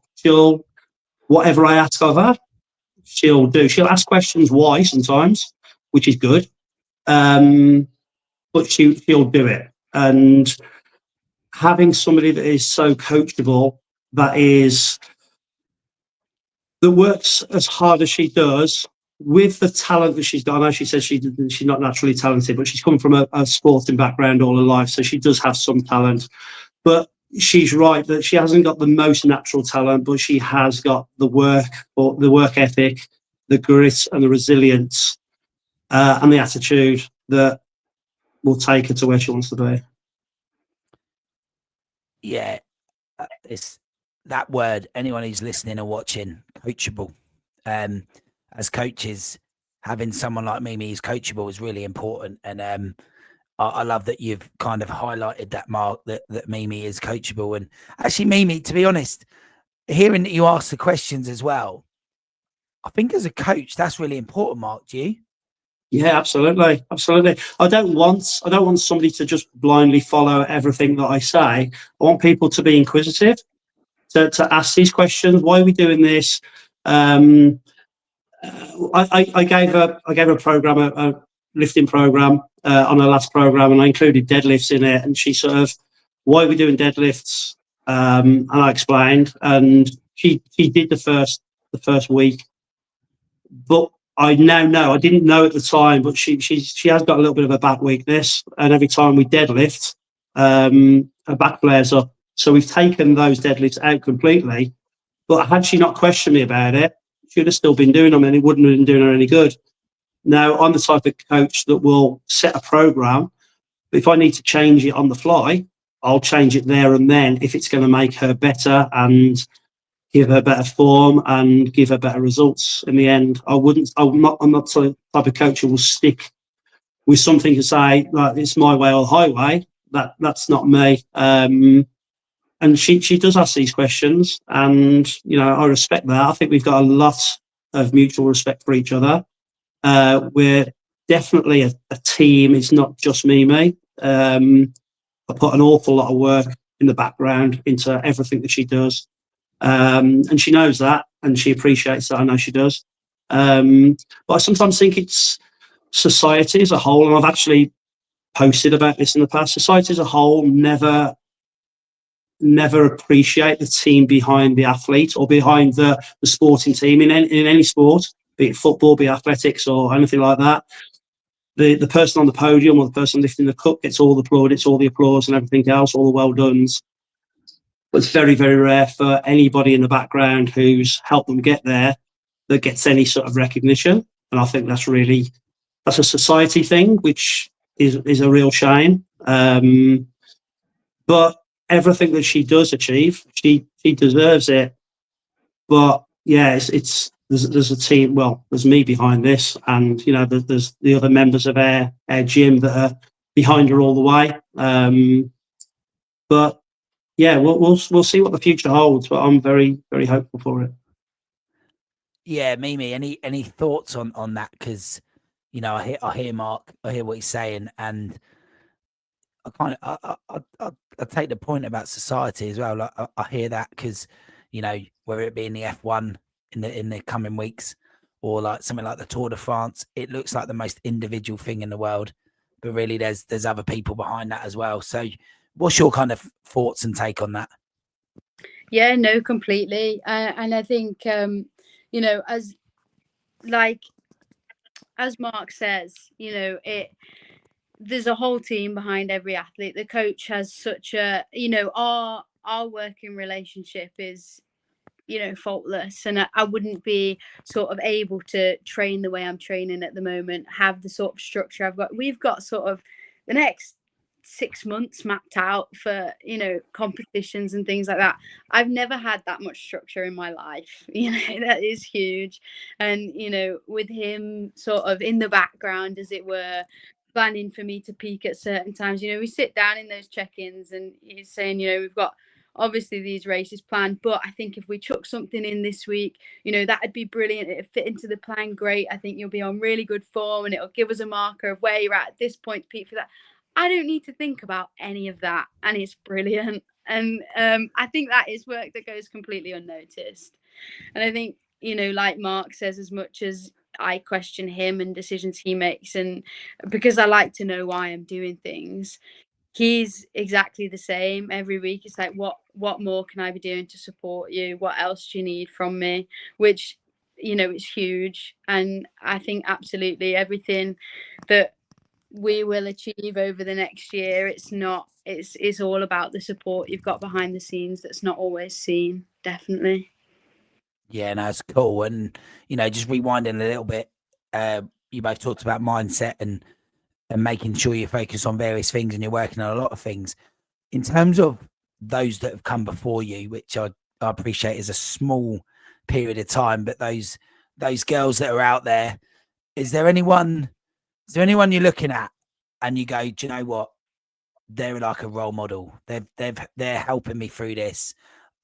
Speaker 2: Whatever I ask of her, she'll do. She'll ask questions why sometimes, which is good. But she'll do it. And having somebody that is so coachable, that works as hard as she does, with the talent that she's got. I know she says she's not naturally talented, but she's come from a sporting background all her life, so she does have some talent. But she's right that she hasn't got the most natural talent, but she has got the work ethic, the grit and the resilience, and the attitude that will take her to where she wants to be.
Speaker 1: Yeah, it's that word. Anyone who's listening or watching, coachable. As coaches, having someone like Mimi who's coachable is really important. And I love that you've kind of highlighted that, Mark, that Mimi is coachable. And actually, Mimi, to be honest, hearing that you ask the questions as well, I think as a coach, that's really important, Mark. Do you?
Speaker 2: Yeah, absolutely. I don't want somebody to just blindly follow everything that I say. I want people to be inquisitive, to ask these questions. Why are we doing this? I gave a program, a lifting program on her last program, and I included deadlifts in it. And she sort of, why are we doing deadlifts? And I explained, and she did the first week, but I now know, I didn't know at the time, but she has got a little bit of a back weakness, and every time we deadlift, her back flares up. So we've taken those deadlifts out completely. But had she not questioned me about it, she would have still been doing them, and it wouldn't have been doing her any good. Now, I'm the type of coach that will set a program. If I need to change it on the fly, I'll change it there and then if it's going to make her better and give her better form and give her better results in the end. I'm not the type of coach who will stick with something to say, like, it's my way or the highway. That's not me. And she does ask these questions, and you know, I respect that. I think we've got a lot of mutual respect for each other. We're definitely a team. It's not just me. I put an awful lot of work in the background into everything that she does. And she knows that, and she appreciates that. I know she does. But I sometimes think it's society as a whole, and I've actually posted about this in the past. Society as a whole never appreciate the team behind the athlete or behind the sporting team in any sport, be it football, be it athletics or anything like that. The person on the podium or the person lifting the cup gets all the plaudits, all the applause and everything else, all the well dones. But it's very, very rare for anybody in the background who's helped them get there that gets any sort of recognition. And I think that's a society thing, which is a real shame. But everything that she does achieve, she deserves it. But yeah, there's a team. Well, there's me behind this, and there's the other members of our gym that are behind her all the way. But yeah, we'll see what the future holds. But I'm very, very hopeful for it.
Speaker 1: Yeah, Mimi, any thoughts on that? Because I hear Mark, I hear what he's saying, and I kind of I take the point about society as well. Like I hear that because whether it be in the F1 in the coming weeks or like something like the Tour de France, it looks like the most individual thing in the world, but really there's other people behind that as well. So, what's your kind of thoughts and take on that?
Speaker 3: Yeah, no, completely, and I think as Mark says, there's a whole team behind every athlete. The coach has such a, our working relationship is, faultless, and I wouldn't be sort of able to train the way I'm training at the moment, have the sort of structure we've got sort of the next 6 months mapped out for competitions and things like that. I've never had that much structure in my life. That is huge. And with him sort of in the background, as it were, planning for me to peak at certain times, we sit down in those check-ins and he's saying, we've got obviously these races planned, but I think if we chuck something in this week, that'd be brilliant. It'd fit into the plan great. I think you'll be on really good form and it'll give us a marker of where you're at this point to peak for that. I don't need to think about any of that, and it's brilliant. And I think that is work that goes completely unnoticed. And I think, like Mark says, as much as I question him and decisions he makes, and because I like to know why I'm doing things, he's exactly the same every week. It's like, what more can I be doing to support you? What else do you need from me? Which, it's huge. And I think absolutely everything that we will achieve over the next year, it's all about the support you've got behind the scenes that's not always seen. Definitely.
Speaker 1: Yeah, no, it's cool. And just rewinding a little bit, you both talked about mindset and making sure you focus on various things and you're working on a lot of things. In terms of those that have come before you, which I appreciate is a small period of time, but those girls that are out there, is there anyone you're looking at and you go, do you know what? They're like a role model. They're helping me through this.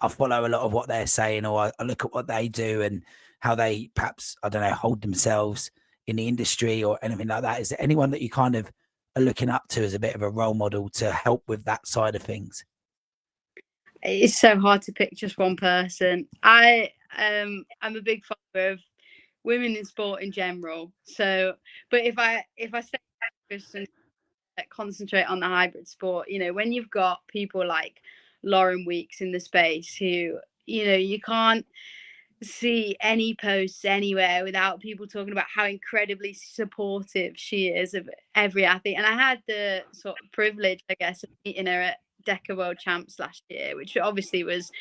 Speaker 1: I follow a lot of what they're saying, or I look at what they do and how they perhaps, I don't know, hold themselves in the industry or anything like that. Is there anyone that you kind of are looking up to as a bit of a role model to help with that side of things?
Speaker 3: It's so hard to pick just one person. I'm a big follower of women in sport in general. So, but if I stay focused and concentrate on the hybrid sport, when you've got people like Lauren Weeks in the space who, you can't see any posts anywhere without people talking about how incredibly supportive she is of every athlete. And I had the sort of privilege, I guess, of meeting her at DEKA World Champs last year, which obviously was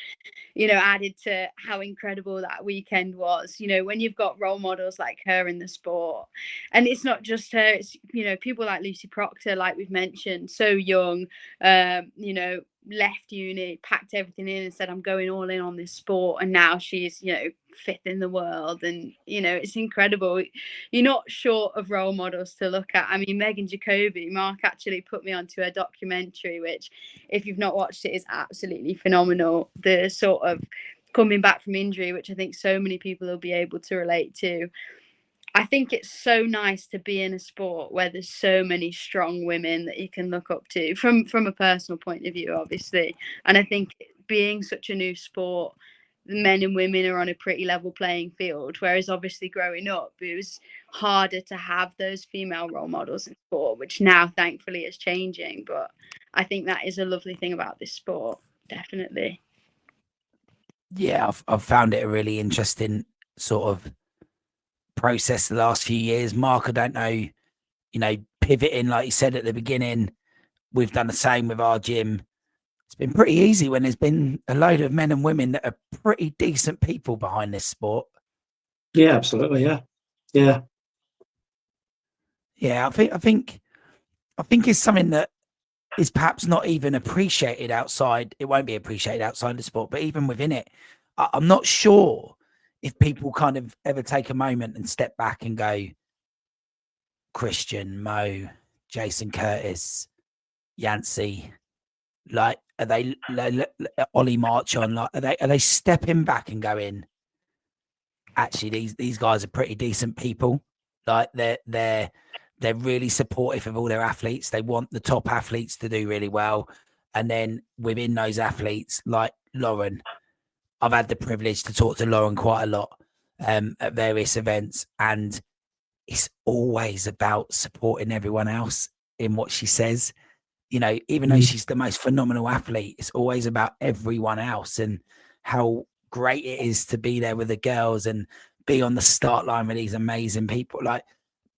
Speaker 3: added to how incredible that weekend was. When you've got role models like her in the sport, and it's not just her, it's people like Lucy Proctor, like we've mentioned, so young, left uni, packed everything in and said, I'm going all in on this sport, and now she's fifth in the world. And it's incredible. You're not short of role models to look at. I mean, Megan Jacobi, Mark actually put me onto a documentary, which if you've not watched it is absolutely phenomenal. The sort of coming back from injury, which I think so many people will be able to relate to. I think it's so nice to be in a sport where there's so many strong women that you can look up to from a personal point of view, obviously. And I think being such a new sport, men and women are on a pretty level playing field, whereas obviously growing up, it was harder to have those female role models in sport, which now thankfully is changing. But I think that is a lovely thing about this sport, definitely.
Speaker 1: Yeah, I've found it a really interesting sort of process the last few years. Mark, I don't know, pivoting, like you said at the beginning, we've done the same with our gym. It's been pretty easy when there's been a load of men and women that are pretty decent people behind this sport.
Speaker 2: Yeah, absolutely. Yeah.
Speaker 1: I think it's something that is perhaps not even appreciated outside. It won't be appreciated outside the sport, but even within it, I'm not sure if people kind of ever take a moment and step back and go, Christian, Mo, Jason Curtis, Yancy, like, are they Ollie March on? Like, are they stepping back and going, actually, these guys are pretty decent people. Like, they're really supportive of all their athletes. They want the top athletes to do really well. And then within those athletes, like Lauren, I've had the privilege to talk to Lauren quite a lot at various events, and it's always about supporting everyone else in what she says. You know, even though she's the most phenomenal athlete, it's always about everyone else and how great it is to be there with the girls and be on the start line with these amazing people. Like,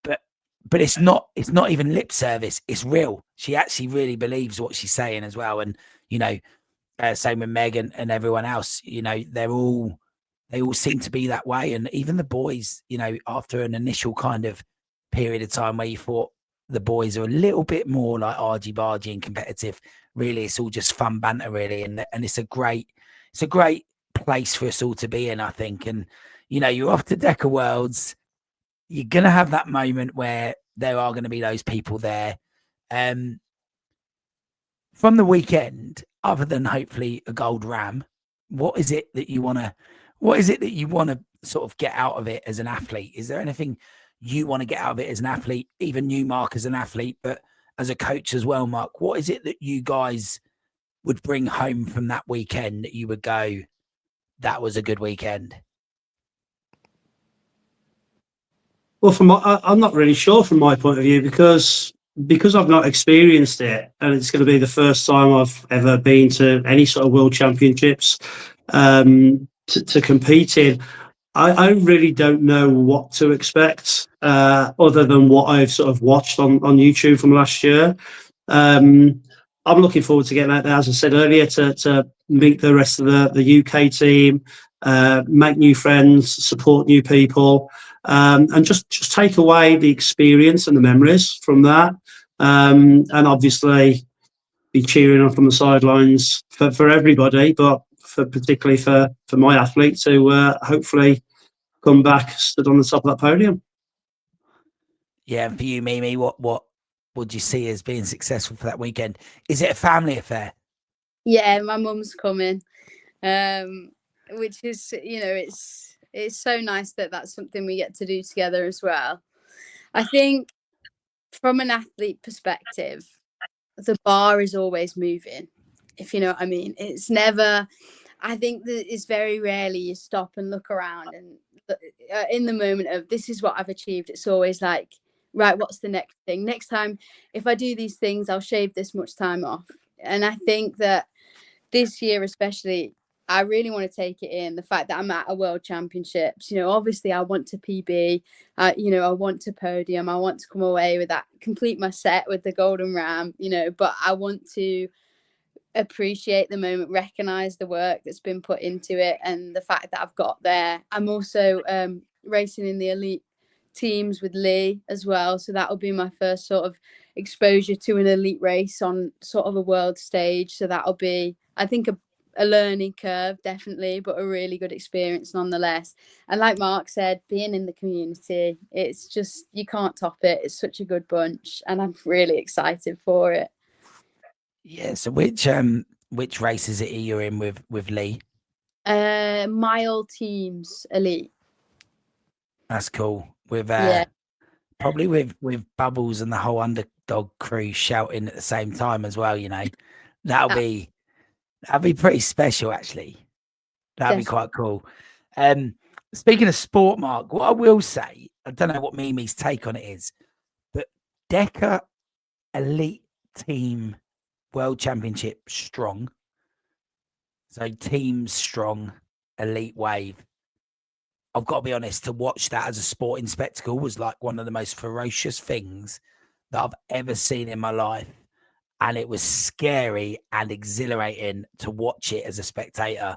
Speaker 1: but it's not even lip service. It's real. She actually really believes what she's saying as well. And, you know, same with Meg and everyone else, you know, they all seem to be that way. And even the boys, you know, after an initial kind of period of time where you thought the boys are a little bit more like argy-bargy and competitive, really, it's all just fun banter, really. And it's a great place for us all to be in, I think. And, you know, you're off to DEKA Worlds, you're going to have that moment where there are going to be those people there. From the weekend, other than hopefully a gold ram, what is it that you want to sort of get out of it as an athlete? Is there anything you want to get out of it as an athlete, even you, Mark, as an athlete, but as a coach as well, Mark? What is it that you guys would bring home from that weekend that you would go, that was a good weekend?
Speaker 2: Well, I'm not really sure from my point of view because I've not experienced it, and it's going to be the first time I've ever been to any sort of World Championships to compete in. I really don't know what to expect other than what I've sort of watched on YouTube from last year. I'm looking forward to getting out there, as I said earlier, to meet the rest of the UK team, make new friends, support new people. And just take away the experience and the memories from that, and obviously be cheering on from the sidelines for everybody, but particularly for my athlete to hopefully come back stood on the top of that podium.
Speaker 1: Yeah, and for you, Mimi, what would you see as being successful for that weekend? Is it a family affair?
Speaker 3: Yeah, my mum's coming, which is, you know, it's so nice that that's something we get to do together as well. I think from an athlete perspective, the bar is always moving, if you know what I mean. It's never, I think that it's very rarely you stop and look around and in the moment of this is what I've achieved. It's always like, right, what's the next thing? Next time, if I do these things, I'll shave this much time off. And I think that this year especially, I really want to take it in, the fact that I'm at a World Championships. You know, obviously I want to PB, you know, I want to podium, I want to come away with that, complete my set with the golden ram, you know, but I want to appreciate the moment, recognize the work that's been put into it and the fact that I've got there. I'm also racing in the elite teams with Lee as well, so that will be my first sort of exposure to an elite race on sort of a world stage. So that'll be, I think, a learning curve, definitely, but a really good experience nonetheless. And like Mark said, being in the community, it's just, you can't top it. It's such a good bunch and I'm really excited for it.
Speaker 1: Yeah, so which races are you in with Lee?
Speaker 3: Mile teams elite.
Speaker 1: That's cool. With
Speaker 3: yeah,
Speaker 1: probably with Bubbles and the whole underdog crew shouting at the same time as well, you know. That'd be pretty special, actually. That'd be quite cool. Speaking of sport, Mark, what I will say, I don't know what Mimi's take on it is, but DEKA Elite Team World Championship strong. So team strong, elite wave. I've got to be honest, to watch that as a sporting spectacle was like one of the most ferocious things that I've ever seen in my life. And it was scary and exhilarating to watch it as a spectator.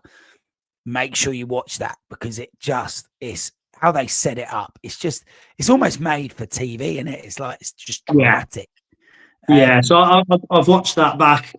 Speaker 1: Make sure you watch that because it just is how they set it up. It's almost made for TV, isn't it? It's like, it's just dramatic.
Speaker 2: Yeah, so I've watched that back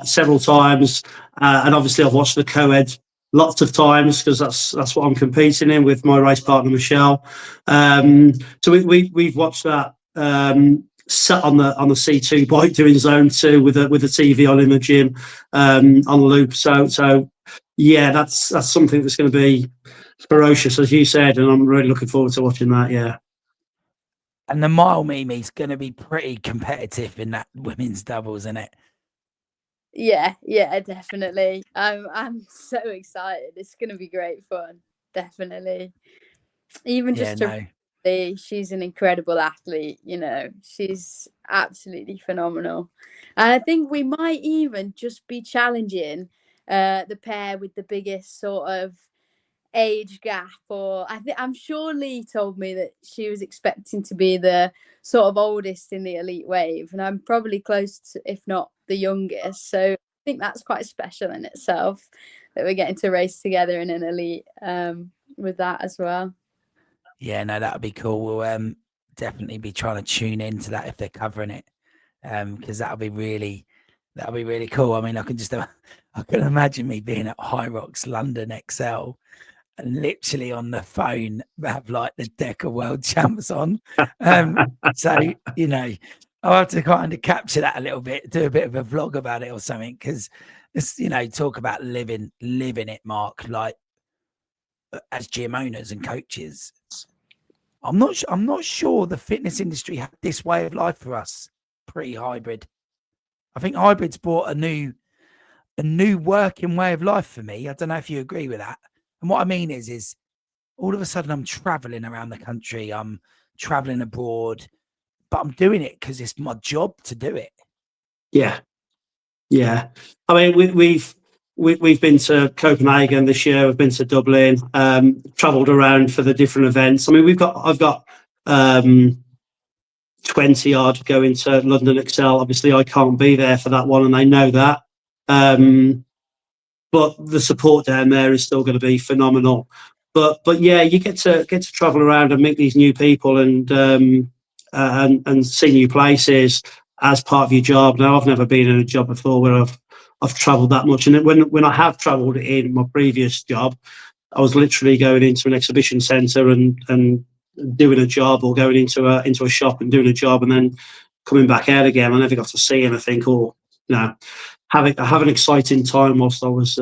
Speaker 2: several times, and obviously I've watched the co-ed lots of times because that's what I'm competing in with my race partner Michelle. So we've watched that sat on the C2 bike doing zone 2 with a TV on in the gym on loop. So yeah, that's something that's going to be ferocious, as you said, and I'm really looking forward to watching that. Yeah.
Speaker 1: And the mile Mimi's going to be pretty competitive in that women's doubles, isn't it?
Speaker 3: Yeah, definitely. I'm so excited. It's going to be great fun. Definitely. Even just to see, she's an incredible athlete. You know, she's absolutely phenomenal. And I think we might even just be challenging the pair with the biggest sort of age gap, or I'm sure Lee told me that she was expecting to be the sort of oldest in the elite wave, and I'm probably close to, if not the youngest. So I think that's quite special in itself that we're getting to race together in an elite with that as well.
Speaker 1: Yeah, no, that would be cool. We'll definitely be trying to tune into that if they're covering it, because that'll be really cool. I mean, I can imagine me being at HYROX London XL and literally on the phone have like the DEKA World Champs on. So, you know, I'll have to kind of capture that a little bit, do a bit of a vlog about it or something, because it's, you know, talk about living it, Mark, like as gym owners and coaches. I'm not sure the fitness industry had this way of life for us pre-hybrid. I think hybrid's brought a new working way of life for me. I don't know if you agree with that. And what I mean is all of a sudden I'm traveling around the country, I'm traveling abroad, but I'm doing it because it's my job to do it.
Speaker 2: Yeah. I mean, we've been to Copenhagen this year. We've been to Dublin. Travelled around for the different events. I mean, I've got 20 odd going to London XL. Obviously, I can't be there for that one, and they know that. But the support down there is still going to be phenomenal. But yeah, you get to travel around and meet these new people and see new places as part of your job. Now, I've never been in a job before where I've travelled that much. And when I have travelled in my previous job, I was literally going into an exhibition centre and doing a job, or going into a shop and doing a job, and then coming back out again. I never got to see anything, or have an exciting time whilst I was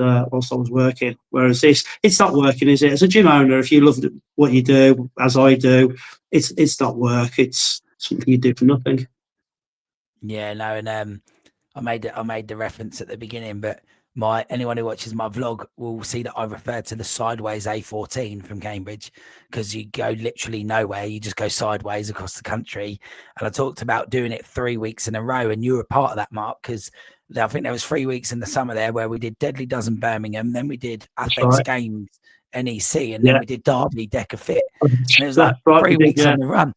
Speaker 2: working. Whereas it's not working, is it? As a gym owner, if you love what you do, as I do, it's not work. It's something you do for nothing.
Speaker 1: Yeah, no, and I made the reference at the beginning, but anyone who watches my vlog will see that I refer to the sideways A14 from Cambridge, because you go literally nowhere. You just go sideways across the country. And I talked about doing it 3 weeks in a row, and you were a part of that, Mark, because I think there was 3 weeks in the summer there where we did Deadly Dozen Birmingham, then we did Athletes Games NEC, and then we did Derby DEKA Fit. And it was like 3 weeks on the run.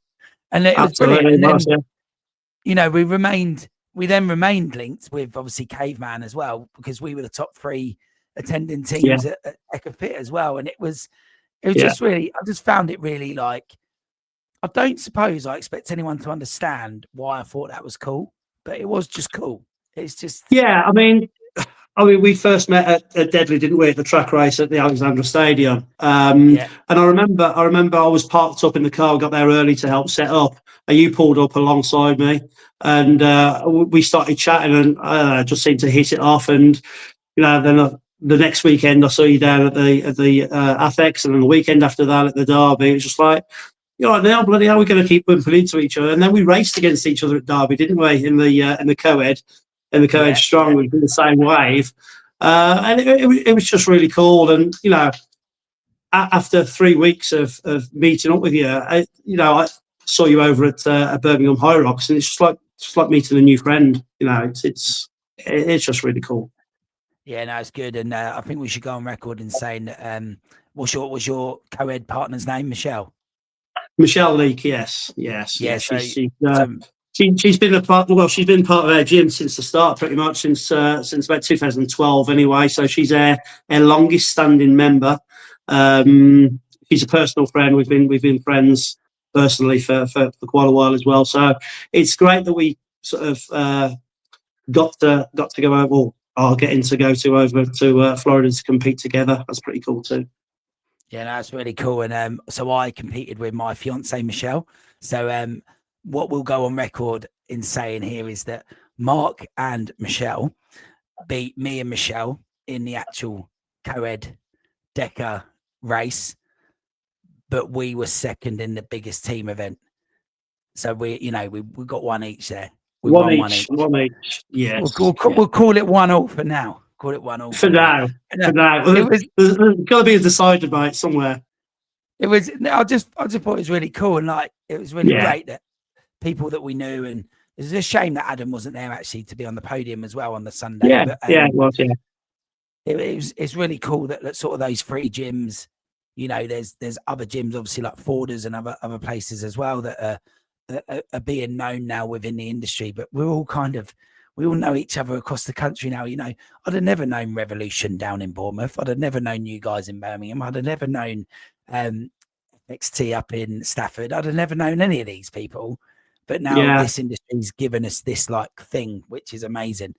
Speaker 1: And it was brilliant. And then, you know, we then remained linked with obviously Caveman as well, because we were the top 3 attending teams at DEKA Fit as well. And it was just really, I just found it really, like, I don't suppose I expect anyone to understand why I thought that was cool, but it was just cool. It's just,
Speaker 2: I mean, we first met at Deadly, didn't we, at the track race at the Alexandra Stadium. And I remember I was parked up in the car, got there early to help set up, and you pulled up alongside me, and we started chatting, and I just seemed to hit it off. And then the next weekend I saw you down at the Athex, and then the weekend after that at the Derby. It was just like, now bloody hell, we're going to keep bumping into each other. And then we raced against each other at Derby, didn't we, in the co-ed. And the co-ed strong was in the same wave, and it was just really cool. And after 3 weeks of meeting up with you, I saw you over at Birmingham HYROX, and it's just like meeting a new friend. It's just really cool.
Speaker 1: Yeah, no, it's good, and I think we should go on record in saying that. What's your co-ed partner's name? Michelle
Speaker 2: Leake, yes. She's been a part. Well, she's been part of our gym since the start, pretty much since about 2012, anyway. So she's our longest standing member. She's a personal friend. We've been friends personally for quite a while as well. So it's great that we sort of got to go over, or are getting to go to over to Florida to compete together. That's pretty cool too.
Speaker 1: Yeah, that's really cool. And so I competed with my fiance Michelle. So what we'll go on record in saying here is that Mark and Michelle beat me and Michelle in the actual co-ed DEKA race, but we were second in the biggest team event. So we got one each there. We
Speaker 2: One
Speaker 1: won
Speaker 2: each. Yes.
Speaker 1: We'll call it 1-1 for now. Call it 1-1
Speaker 2: for now. For now. There's got to be a decider by it somewhere.
Speaker 1: It was. I just thought it was really cool, and like it was really great that people that we knew, and it's a shame that Adam wasn't there actually to be on the podium as well on the Sunday.
Speaker 2: Yeah,
Speaker 1: but,
Speaker 2: it was. Yeah,
Speaker 1: it's really cool that sort of those free gyms. There's other gyms obviously like Forders and other places as well that are being known now within the industry. But we all know each other across the country now. I'd have never known Revolution down in Bournemouth. I'd have never known you guys in Birmingham. I'd have never known XT up in Stafford. I'd have never known any of these people. But now this industry's given us this like thing, which is amazing.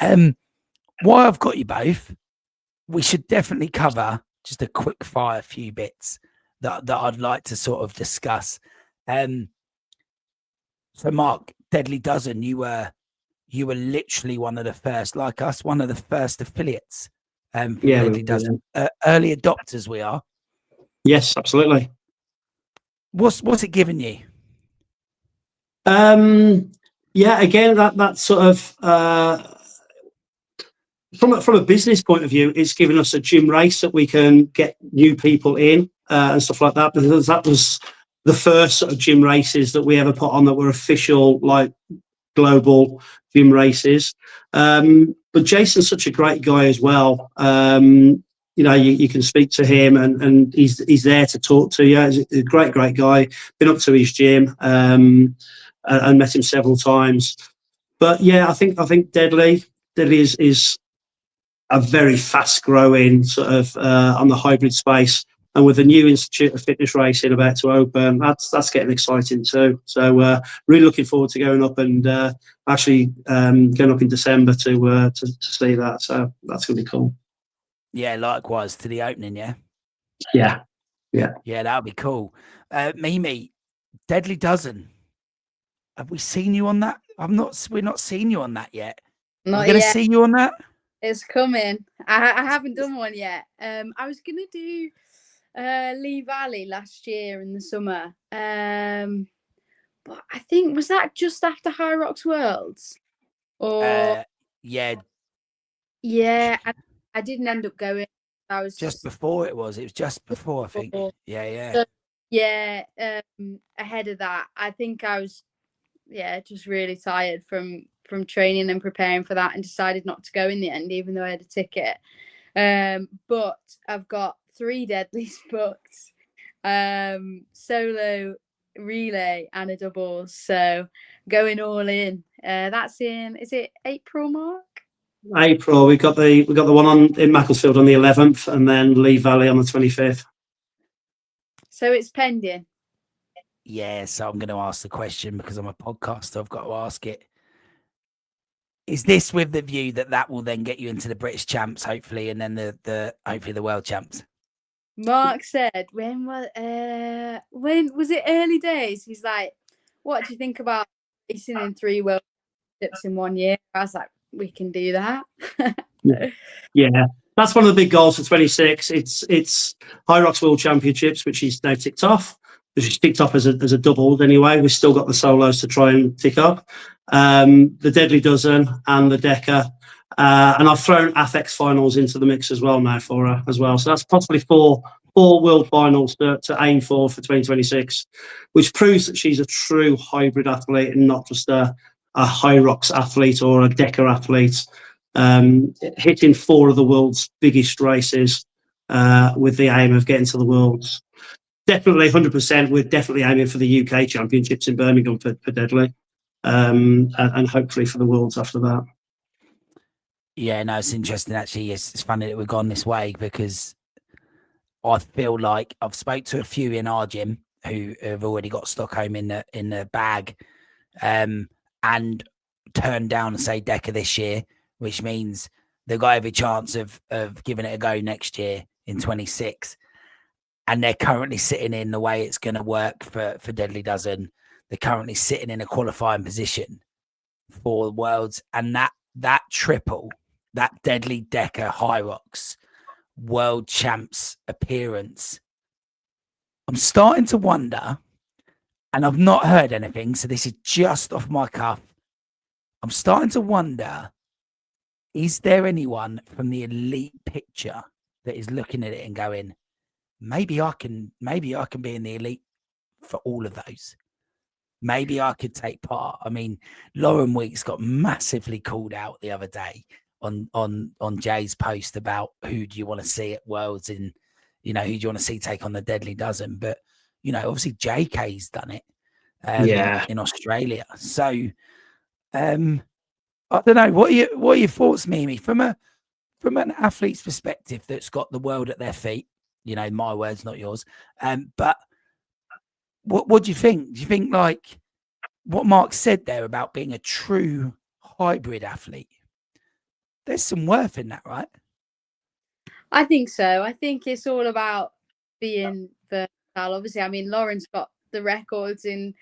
Speaker 1: While I've got you both, we should definitely cover just a quick fire few bits that I'd like to sort of discuss. So Mark, Deadly Dozen, you were literally one of the first, like us, one of the first affiliates for Deadly Dozen. Early adopters we are.
Speaker 2: Yes, absolutely.
Speaker 1: What's it given you?
Speaker 2: Again, that sort of from a business point of view, it's given us a gym race that we can get new people in and stuff like that. Because that was the first sort of gym races that we ever put on that were official, like global gym races. But Jason's such a great guy as well. You can speak to him and he's there to talk to you. He's a great guy. Been up to his gym and met him several times. But yeah, I think Deadly is a very fast growing sort of on the hybrid space. And with the new Institute of Fitness Racing about to open, that's getting exciting too. So really looking forward to going up and actually going up in December to see that. So that's going to be cool.
Speaker 1: Yeah, likewise to the opening.
Speaker 2: Yeah,
Speaker 1: that'll be cool. Mimi, Deadly Dozen. Have we seen you on that? We're not seeing you on that yet.
Speaker 3: Not
Speaker 1: We're going to see you on that.
Speaker 3: It's coming. I haven't done one yet. I was gonna do Lee Valley last year in the summer. But I think was that just after HYROX Worlds? Or
Speaker 1: yeah,
Speaker 3: I didn't end up going. I was
Speaker 1: just before it was just before, I think. Yeah.
Speaker 3: So, ahead of that, I think I was just really tired from training and preparing for that, and decided not to go in the end, even though I had a ticket. But I've got 3 deadlies booked, solo, relay, and a doubles. So going all in. That's is it April, Mark?
Speaker 2: April. We got the one in Macclesfield on the 11th, and then Lee Valley on the 25th.
Speaker 3: So it's pending.
Speaker 1: Yeah, so I'm going to ask the question because I'm a podcaster. I've got to ask it. Is this with the view that will then get you into the British champs, hopefully, and then the hopefully the world champs?
Speaker 3: Mark said, when was it early days? He's like, what do you think about racing in 3 world championships in 1 year? I was like, we can do that.
Speaker 2: Yeah. That's one of the big goals for 26. It's HYROX World Championships, which is now ticked off. Which is ticked off as a double anyway. We've still got the solos to try and tick up. The Deadly Dozen and the DEKA. And I've thrown AFEX finals into the mix as well now for her as well. So that's possibly four world finals to aim for 2026, which proves that she's a true hybrid athlete and not just a HYROX athlete or a DEKA athlete. Hitting 4 of the world's biggest races with the aim of getting to the worlds. Definitely 100%. We're definitely aiming for the UK Championships in Birmingham for Deadly, and hopefully for the Worlds after that.
Speaker 1: Yeah, no, it's interesting actually. It's funny that we've gone this way because I feel like I've spoke to a few in our gym who have already got Stockholm in the bag, and turn down, say, DEKA this year, which means they've got every chance of giving it a go next year in 26. And they're currently sitting in the way it's going to work for Deadly Dozen. They're currently sitting in a qualifying position for the Worlds. And that triple, that Deadly DEKA HYROX World Champs appearance, I'm starting to wonder, and I've not heard anything, so this is just off my cuff. I'm starting to wonder, is there anyone from the elite picture that is looking at it and going, maybe I can be in the elite for all of those. Maybe I could take part. I mean, Lauren Weeks got massively called out the other day on Jay's post about who do you want to see at Worlds, and who do you want to see take on the Deadly Dozen. But obviously JK's done it in Australia. So I don't know. What are your thoughts, Mimi, from an athlete's perspective that's got the world at their feet? My words, not yours. But what do you think? Do you think, like what Mark said there about being a true hybrid athlete? There's some worth in that, right?
Speaker 3: I think so. I think it's all about being versatile. Obviously, I mean, Lauren's got the records in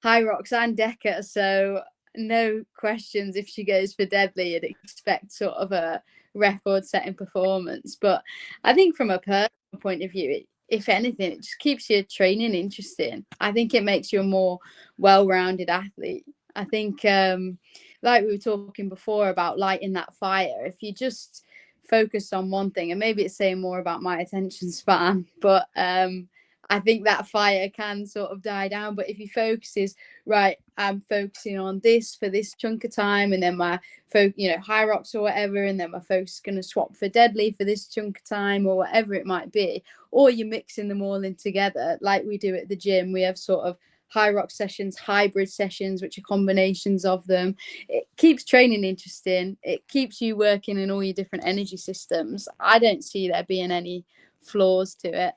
Speaker 3: HYROX and DEKA, so no questions if she goes for Deadly, you'd expect sort of a record-setting performance. But I think from a personal point of view, if anything, it just keeps your training interesting. I think it makes you a more well-rounded athlete. I think, like we were talking before about lighting that fire, if you just focus on one thing, and maybe it's saying more about my attention span, but I think that fire can sort of die down. But if you focus is right, I'm focusing on this for this chunk of time, and then my HYROX or whatever, and then my focus is going to swap for Deadly for this chunk of time, or whatever it might be, or you're mixing them all in together like we do at the gym. We have sort of HYROX sessions, hybrid sessions, which are combinations of them. It keeps training interesting. It keeps you working in all your different energy systems. I don't see there being any flaws to it.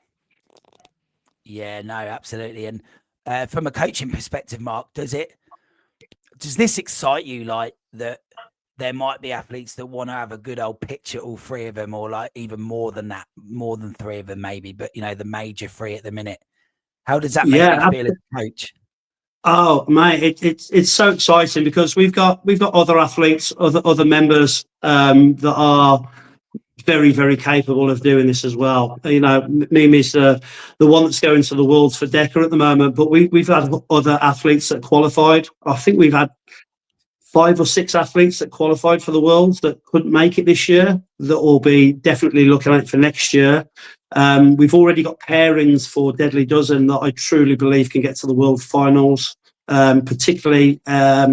Speaker 1: Yeah, no, absolutely. And from a coaching perspective, Mark, does this excite you, like that there might be athletes that want to have a good old pitch at all three of them, or like even more than that, more than three of them maybe, but the major three at the minute? How does that make you feel as a coach?
Speaker 2: Oh, mate, it's so exciting because we've got other athletes, other members that are very, very capable of doing this as well. Mimi's the one that's going to the Worlds for DEKA at the moment, but we've had other athletes that qualified. I think we've had 5 or 6 athletes that qualified for the Worlds that couldn't make it this year, that will be definitely looking at it for next year. We've already got pairings for Deadly Dozen that I truly believe can get to the World Finals, particularly our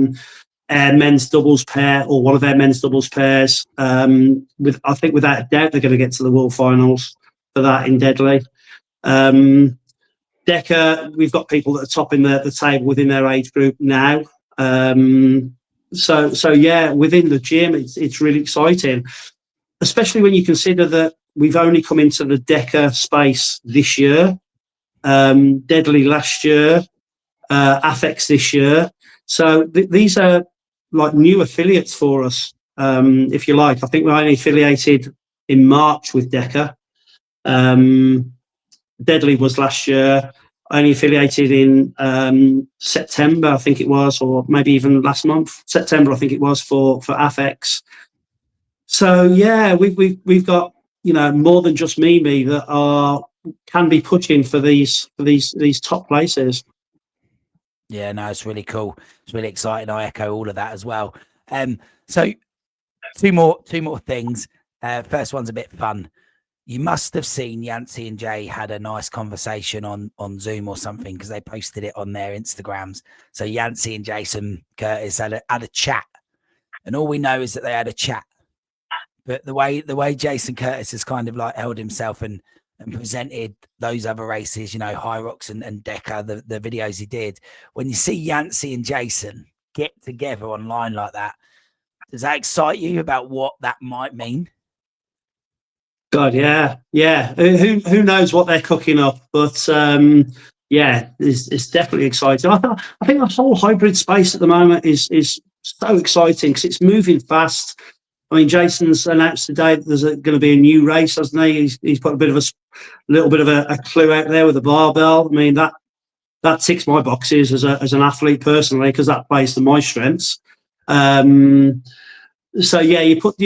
Speaker 2: men's doubles pair, or one of our men's doubles pairs. I think without a doubt they're going to get to the World Finals for that in Deadly. DEKA, we've got people that are topping the table within their age group now. So yeah, within the gym, it's really exciting, especially when you consider that we've only come into the DEKA space this year, Deadly last year, Affex this year. So these are like new affiliates for us, if you like. I think we're only affiliated in March with DEKA. Deadly was last year, only affiliated in September, I think it was, or maybe even last month, September, I think it was for Affex. So yeah, we've got more than just Mimi that can be pushing for these top places.
Speaker 1: Yeah, no, it's really cool. It's really exciting. I echo all of that as well. So two more things. First one's a bit fun. You must have seen Yancy and Jay had a nice conversation on Zoom or something, because they posted it on their Instagrams. So Yancy and Jason Curtis had a chat, and all we know is that they had a chat. But the way Jason Curtis has kind of like held himself and presented those other races, HYROX and DEKA, the videos he did, when you see Yancy and Jason get together online like that, does that excite you about what that might mean?
Speaker 2: God, yeah. Who knows what they're cooking up? But yeah, it's definitely exciting. I think the whole hybrid space at the moment is so exciting because it's moving fast. I mean, Jason's announced today that there's going to be a new race, hasn't he? He's put a little bit of a clue out there with a barbell. I mean, that ticks my boxes as an athlete personally, because that plays to my strengths. So yeah, you put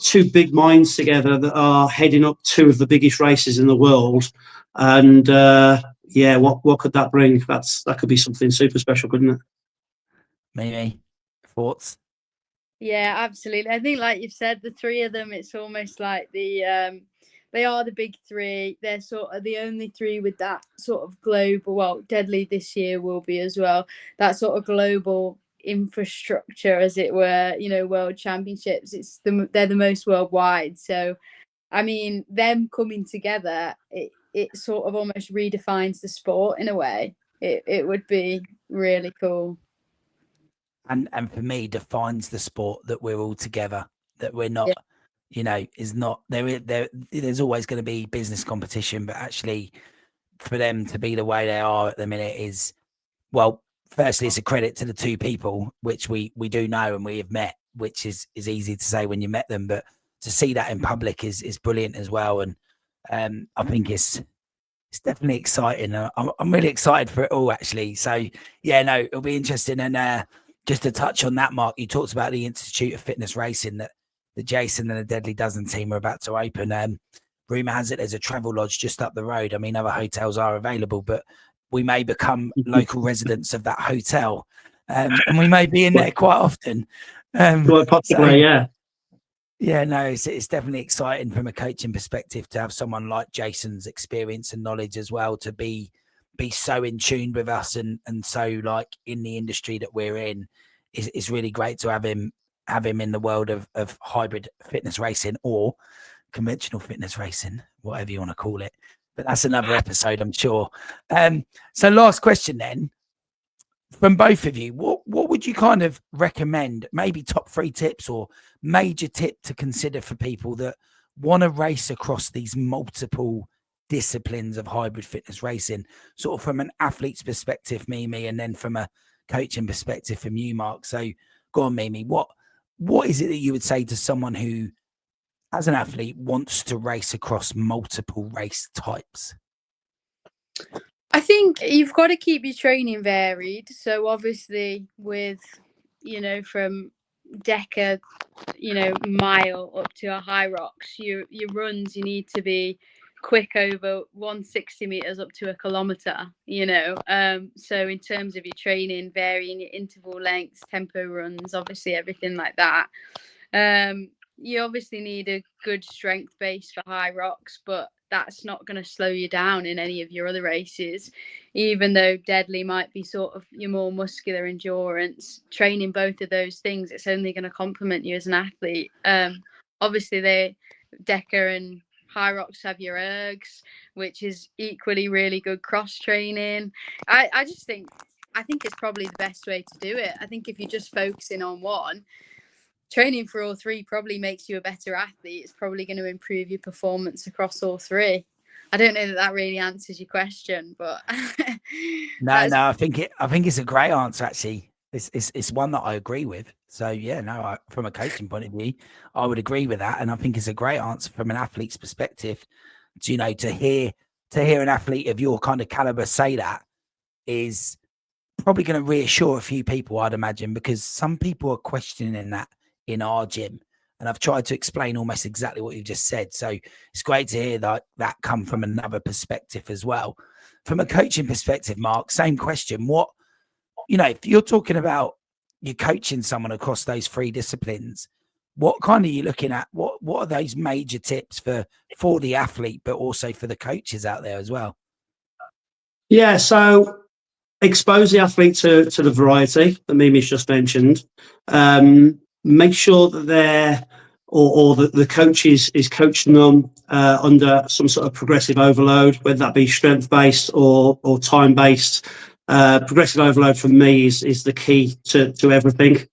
Speaker 2: two big minds together that are heading up two of the biggest races in the world, and yeah, what could that bring? That could be something super special, couldn't it?
Speaker 1: Mimi, thoughts?
Speaker 3: Yeah, absolutely. I think, like you've said, the three of them, it's almost like they are the big three. They're sort of the only three with that sort of global, well, Deadly this year will be as well, that sort of global infrastructure, as it were, World Championships. They're the most worldwide. So, I mean, them coming together, it sort of almost redefines the sport in a way. It would be really cool.
Speaker 1: And for me, defines the sport that we're all together, that we're not, is not there's always going to be business competition, but actually for them to be the way they are at the minute is, well, firstly, it's a credit to the two people, which we do know and we have met, which is easy to say when you met them, but to see that in public is brilliant as well. And I think it's definitely exciting. I'm really excited for it all, actually. So yeah, no, it'll be interesting. And just to touch on that, Mark, you talked about the Institute of Fitness Racing that the Jason and the Deadly Dozen team are about to open. Rumour has it there's a travel lodge just up the road. I mean, other hotels are available, but we may become local residents of that hotel, and we may be in there quite often.
Speaker 2: Possibly, yeah.
Speaker 1: Yeah, no, it's definitely exciting from a coaching perspective to have someone like Jason's experience and knowledge as well, to be so in tune with us and so like in the industry that we're in. It's really great to have him in the world of hybrid fitness racing or conventional fitness racing, whatever you want to call it. But that's another episode, I'm sure. So last question then, from both of you, what would you kind of recommend, maybe top 3 tips or major tip to consider for people that want to race across these multiple disciplines of hybrid fitness racing, sort of from an athlete's perspective, Mimi, and then from a coaching perspective from you, Mark? So go on, Mimi, what is it that you would say to someone who, as an athlete, wants to race across multiple race types?
Speaker 3: I think you've got to keep your training varied. So obviously with, from DEKA, mile up to a HYROX, your runs, you need to be quick over 160 meters up to a kilometer, so in terms of your training, varying your interval lengths, tempo runs, obviously everything like that. You obviously need a good strength base for HYROX, but that's not going to slow you down in any of your other races. Even though Deadly might be sort of your more muscular endurance, training both of those things, it's only going to complement you as an athlete. Obviously, DEKA and HYROX have your ergs, which is equally really good cross training. I think it's probably the best way to do it. I think if you're just focusing on one, training for all three probably makes you a better athlete. It's probably going to improve your performance across all three. I don't know that really answers your question, but
Speaker 1: no, I think it's a great answer, actually. It's one that I agree with. So yeah, no, from a coaching point of view, I would agree with that, and I think it's a great answer from an athlete's perspective. To hear an athlete of your kind of caliber say that is probably going to reassure a few people, I'd imagine, because some people are questioning that in our gym, and I've tried to explain almost exactly what you just said. So it's great to hear that come from another perspective as well. From a coaching perspective, Mark, same question. If you're talking about you're coaching someone across those 3 disciplines, what kind are you looking at? What are those major tips for the athlete, but also for the coaches out there as well?
Speaker 2: Yeah, so expose the athlete to the variety that Mimi's just mentioned. Make sure that they're or that the coach is coaching them under some sort of progressive overload, whether that be strength based or time based. Progressive overload for me is the key to everything.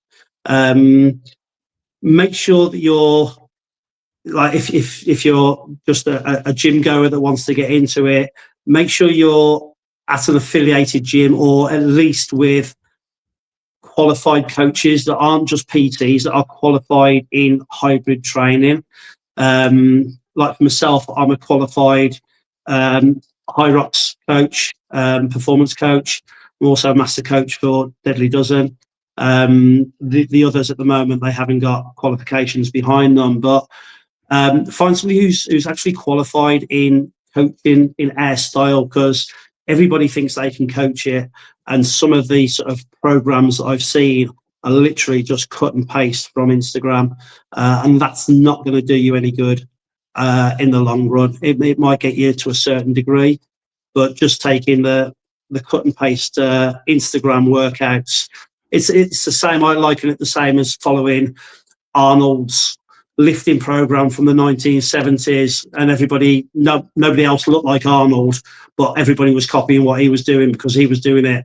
Speaker 2: Make sure that you're like if you're just a gym goer that wants to get into it, make sure you're at an affiliated gym or at least with qualified coaches that aren't just PTs, that are qualified in hybrid training. Like myself, I'm a qualified HYROX coach, performance coach. I'm also a master coach for Deadly Dozen. The others at the moment, they haven't got qualifications behind them, but find somebody who's actually qualified in coaching in our style, because everybody thinks they can coach it, and some of the sort of programs that I've seen are literally just cut and paste from Instagram, and that's not going to do you any good in the long run. It might get you to a certain degree, but just taking the cut and paste Instagram workouts, it's the same. I liken it the same as following Arnold's lifting program from the 1970s, and nobody else looked like Arnold, but everybody was copying what he was doing because he was doing it.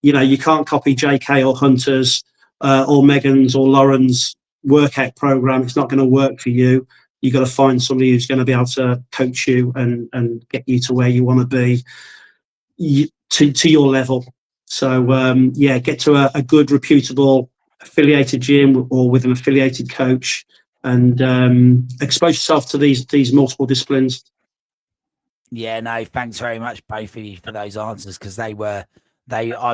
Speaker 2: You know, you can't copy JK or Hunter's or Megan's or Lauren's workout program. It's not going to work for you. You got to find somebody who's going to be able to coach you and get you to where you want to be, to your level. So get to a good, reputable affiliated gym or with an affiliated coach, and expose yourself to these multiple disciplines.
Speaker 1: Yeah, no, thanks very much, both of you, for those answers, because I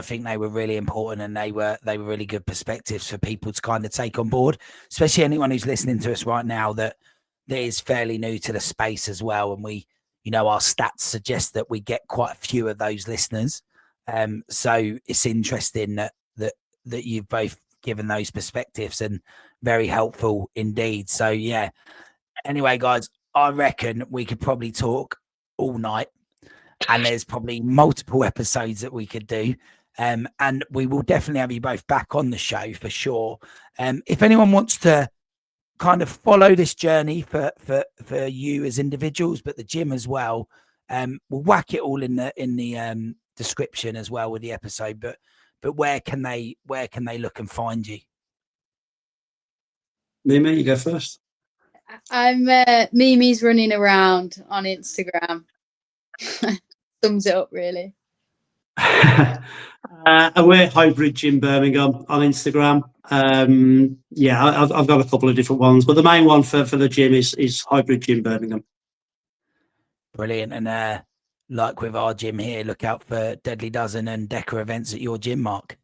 Speaker 1: think they were really important, and they were really good perspectives for people to kind of take on board, especially anyone who's listening to us right now that is fairly new to the space as well. And we, our stats suggest that we get quite a few of those listeners. So it's interesting that you've both given those perspectives, and very helpful indeed. So yeah. Anyway, guys, I reckon we could probably talk all night, and there's probably multiple episodes that we could do. And we will definitely have you both back on the show for sure. If anyone wants to kind of follow this journey for you as individuals, but the gym as well, we'll whack it all in the description as well with the episode. But where can they look and find you?
Speaker 2: Mimi, you go first.
Speaker 3: I'm Mimi's running around on Instagram. Sums it up, really.
Speaker 2: We're Hybrid Gym Birmingham on Instagram. I've got a couple of different ones, but the main one for the gym is Hybrid Gym Birmingham. Brilliant.
Speaker 1: And like with our gym here, look out for Deadly Dozen and DEKA events at your gym, Mark.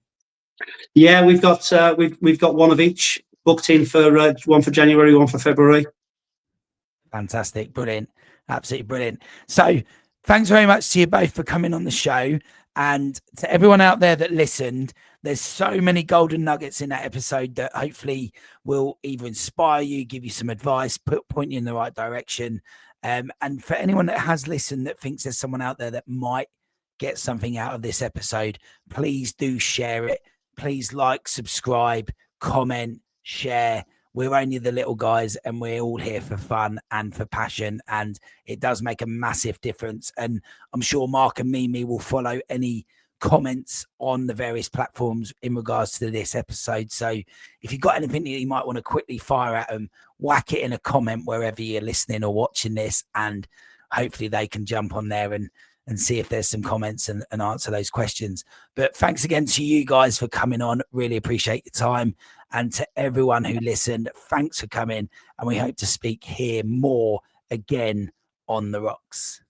Speaker 2: Yeah, we've got one of each booked in for one for January, one for February.
Speaker 1: Fantastic. Brilliant. Absolutely brilliant. So thanks very much to you both for coming on the show. And to everyone out there that listened, there's so many golden nuggets in that episode that hopefully will either inspire you, give you some advice, point you in the right direction. And for anyone that has listened that thinks there's someone out there that might get something out of this episode, please do share it. Please like, subscribe, comment, share. We're only the little guys, and we're all here for fun and for passion, and it does make a massive difference. And I'm sure Mark and Mimi will follow any comments on the various platforms in regards to this episode. So if you've got anything that you might want to quickly fire at them, whack it in a comment wherever you're listening or watching this, and hopefully they can jump on there and see if there's some comments and answer those questions. But thanks again to you guys for coming on. Really appreciate your time. And to everyone who listened, thanks for coming. And we hope to speak here more again on the Rocks.